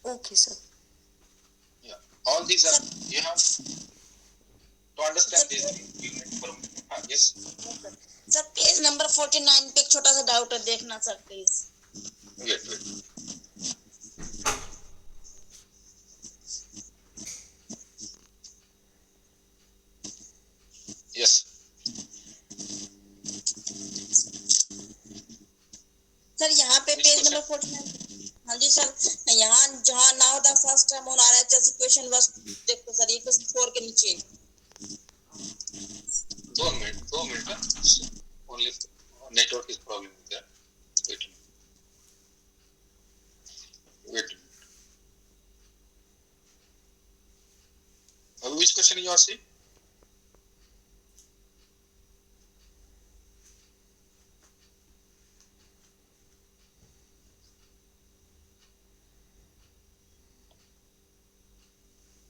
Okay, sir.
Yeah, all these are you have to understand these things. You need from yes.
Sir page number 49 पे एक छोटा सा doubt है, देखना sir please.
Wait. Yes.
Sir यहाँ पे page number 49. हाँ जी sir, यहाँ जहाँ now the first time on RHS equation was, देखो सर ये क्वेश्चन 4 के नीचे.
2 minutes. Only network is problem there. Wait. Which question you are saying?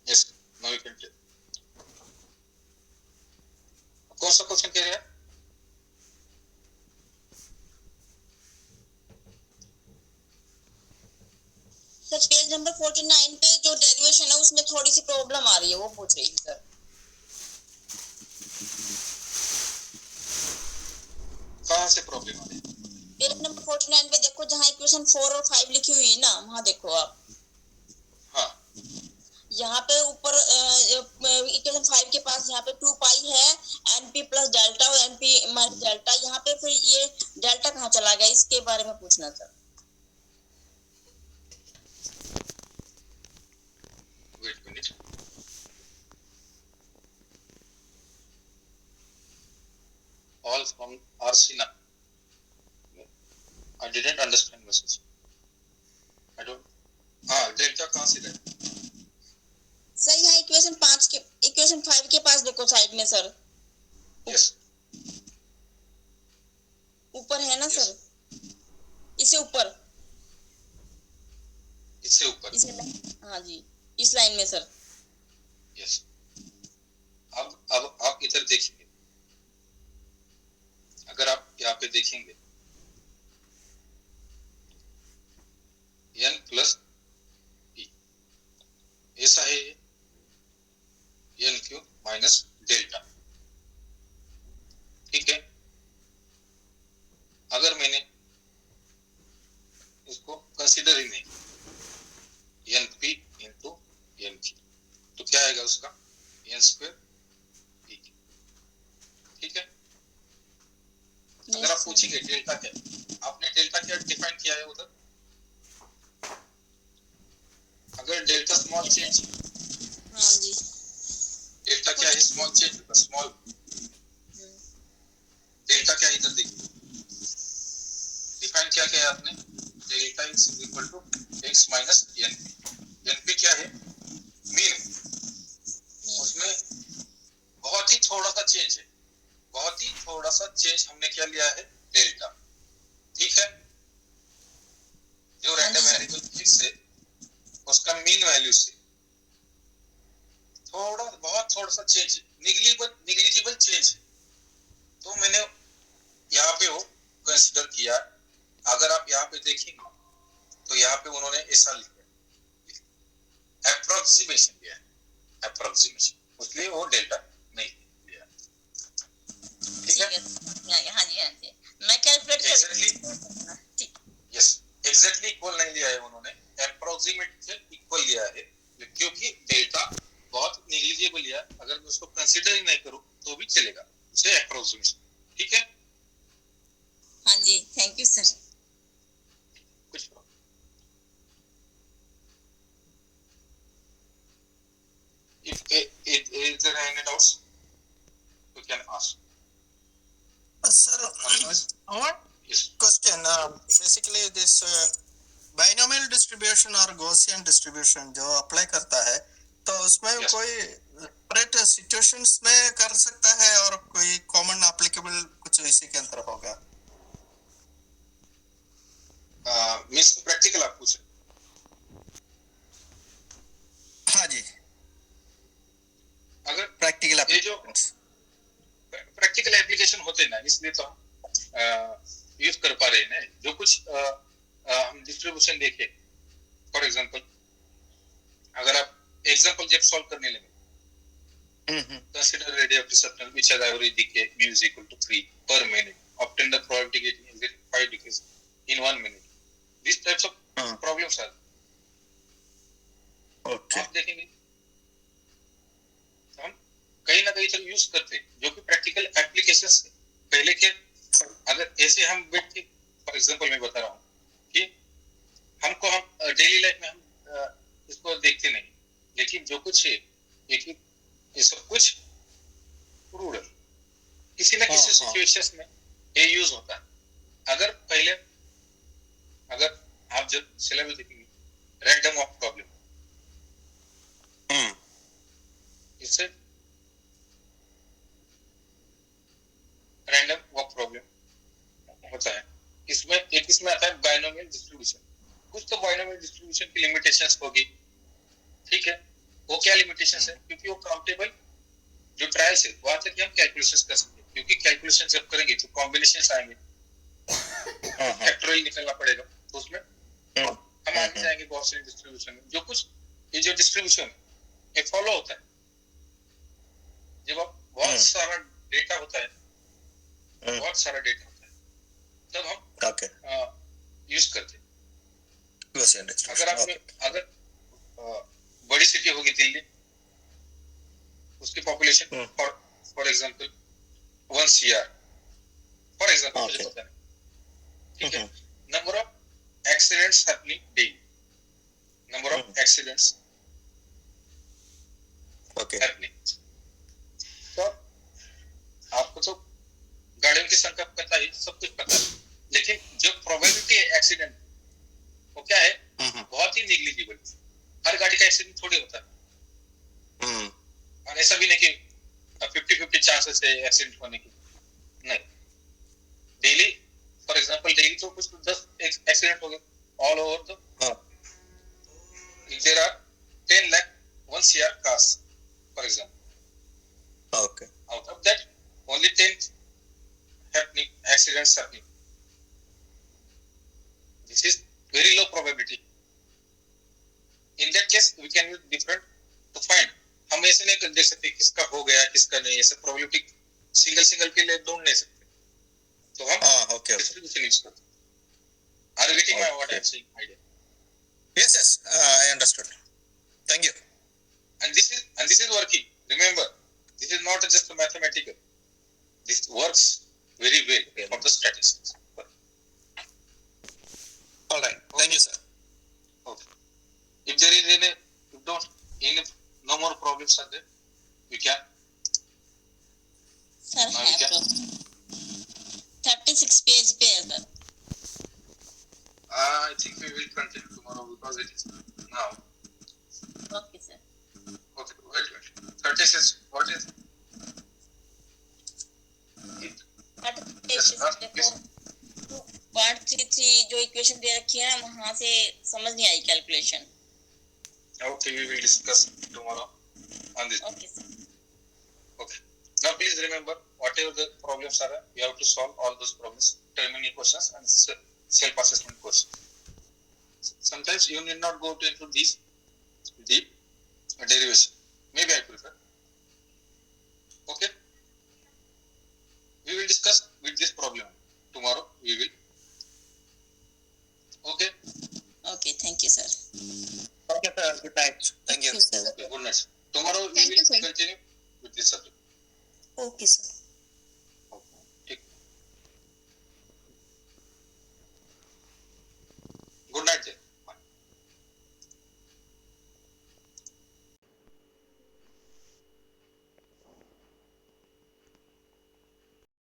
Yes, now you can tell. कौन सा क्वेश्चन कह रहे हैं?
सर पेज नंबर 49 पे जो डेरिवेशन है उसमें थोड़ी सी प्रॉब्लम आ रही है, वो पूछ रही थी सर.
कहाँ से प्रॉब्लम आ रही है?
पेज नंबर 49 पे देखो, जहाँ इक्वेशन 4 और 5 लिखी हुई है ना, वहाँ देखो आप.
हाँ.
यहाँ पे ऊपर इक्वेशन 5 के पास यहाँ पे 2 पाई है एनपी प्लस डेल्टा और एनपी माइनस डेल्टा. यहाँ पे फिर ये डेल्टा कहाँ चला गया, इसके बारे में पूछना sir.
Wait a minute. All from Arsina. I didn't understand message. I don't. Delta कहाँ से गया?
सर यहाँ इक्वेशन 5 के पास देखो साइड में सर.
Yes.
ऊपर है ना
Yes.
सर, इससे ऊपर. हाँ जी, इस लाइन में सर.
Yes. अब आप इधर देखेंगे. अगर आप यहाँ पे देखेंगे n प्लस p ऐसा है n क्यू माइनस डेल्टा. ठीक है. अगर मैंने इसको कंसीडर ही नहीं N P into N Q तो क्या आएगा उसका एन स्क्वायर पी. ठीक है. अगर आप पूछेंगे डेल्टा क्या, आपने डेल्टा क्या डिफाइन किया है उधर? अगर डेल्टा स्मॉल चेंज,
हाँ जी,
डेल्टा क्या है? स्मॉल चेंज होगा. स्मॉल डेल्टा क्या इधर देखिए डिफाइन क्या किया है आपने? Delta is equal to X minus N P. N P क्या है? मीन. उसमें बहुत ही थोड़ा सा चेंज है, बहुत ही थोड़ा सा चेंज हमने क्या लिया है? डेल्टा. ठीक है. जो रैंडम वेरिएबल फिक्स है उसका मीन वैल्यू से थोड़ा सा चेंज, निग्लिजिबल चेंज। तो मैंने यहाँ पे वो कंसिडर किया। अगर आप यहाँ पे देखेंगे तो यहाँ पे उन्होंने ऐसा लिखा अप्रोक्सीमेशन दिया है, अप्रोक्सीमेशन, इसलिए वो डेल्टा नहीं दिया। ठीक है,
हाँ जी मैं calculate
exactly, yes, exactly equal नहीं लिया है उन्होंने, अप्रोक्सीमेट से इक्वल लिया है, क्योंकि डेल्टा बहुत निग्लिजिबल लिया। अगर मैं उसको कंसीडर ही नहीं करूं तो भी चलेगा, उसे अप्रोक्सीमेशन। ठीक है,
हाँ जी, थैंक यू सर।
कुछ is there any doubts you can ask?
Sir, what
Yes.
question? Basically, this binomial distribution और Gaussian distribution जो अप्लाई करता है, तो उसमें
Yes.
कोई सेपरेट सिचुएशंस में कर सकता है और कोई कॉमन एप्लीकेबल कुछ इसी के अंदर होगा?
मिस प्रैक्टिकल आप पूछ,
हाँ जी,
अगर
प्रैक्टिकल
ये जो प्रैक्टिकल एप्लीकेशन होते हैं ना, इसलिए तो हम यूज कर पा रहे हैं ना। जो कुछ हम डिस्ट्रीब्यूशन देखे, फॉर एग्जांपल अगर आप एग्जांपल जब सॉल्व करने लगे, consider radius of disruption which has average decay mu is equal to 3 per minute, obtain the probability getting 5 decays in 1 minute. These types of problems are,
okay,
आप देखेंगे हम कहीं ना कहीं तक यूज करते हैं, जो कि प्रैक्टिकल एप्लीकेशन से पहले के। अगर ऐसे हम बैठ के, फॉर एग्जांपल मैं बता रहा हूँ कि हम डेली लाइफ में हम इसको देखते नहीं, लेकिन जो कुछ है ये सब कुछ रूरल किसी ना किसी सिचुएशंस में ये यूज होता है। अगर आप जब सिलेबस देखेंगे, रैंडम वॉक प्रॉब्लम, इससे रैंडम वॉक प्रॉब्लम होता है। इसमें आता है बाइनोमियल डिस्ट्रीब्यूशन। कुछ तो बाइनोमियल डिस्ट्रीब्यूशन की लिमिटेशंस होगी, ठीक है। वो क्या लिमिटेशंस है? क्योंकि वो काउंटेबल जो ट्रायल्स है वहां तक हम कैलकुलेशंस कर सकते हैं, क्योंकि कैलकुलेशन जब करेंगे तो कॉम्बिनेशंस आएंगे, फैक्टोरियल निकलना पड़ेगा, तो उसमें हम आगे जाएंगे गॉसियन डिस्ट्रीब्यूशन में। जो कुछ ये जो डिस्ट्रीब्यूशन ये फॉलो होता है जब आप बहुत सारा डेटा होता है, तब हम यूज करते हैं। अगर बड़ी सिटी होगी दिल्ली, उसकी population for example 1 CR, for example, मुझे पता नहीं, ठीक है। Number of accidents happening daily, number of accidents happening, तो आपको तो गाड़ियों की संख्या पता है, सब कुछ पता है, लेकिन जो प्रोबेबिलिटी है एक्सीडेंट, वो क्या है? बहुत ही निग्लिजिबल। हर गाड़ी का एक्सीडेंट थोड़ी होता है, और ऐसा भी नहीं कि 50-50 चांसेस है एक्सीडेंट होने की, नहीं। डेली, फॉर एग्जांपल डेली तो कुछ 10 एक्सीडेंट हो गए all over the, there are 10 lakh 1 CR cars, for example. Okay. Out of that, only 10 accidents happening. This is very low probability. In that case, we can use different to find. हम ऐसे नहीं देख सकते किसका हो गया किसका नहीं, ऐसे प्रोबेबिलिटी सिंगल के लिए ढूंढ नहीं सकते, तो हम डिस्ट्रीब्यूशन यूज करते हैं। Are you getting my what I am saying idea?
Yes, I understood. Thank you.
And this is working. Remember, this is not just a mathematical. This works very well for the statistics.
All right. Thank you, sir.
Okay. If there is no more problems are there, we can.
Sir
now
है
we can.
36 page पे है sir.
I think we will continue tomorrow because it is now.
Okay sir.
Okay, wait. 36. What is?
Part 3 जो equation दे रखी है ना, वहां से समझ नहीं आई calculation.
Okay, we will discuss tomorrow on this.
Okay, sir.
Okay. Now please remember, whatever the problems are, you have to solve all those problems, terminal questions and self-assessment questions. Sometimes you need not go into this deep derivation. Maybe I prefer. Okay. We will discuss with this problem tomorrow. We will. Okay.
Okay, thank you, sir.
Okay, sir. Good night. Thank you.
Thank you, sir.
Okay. Good night. Tomorrow we
Thank you,
will
sir.
continue with this subject.
Okay, sir.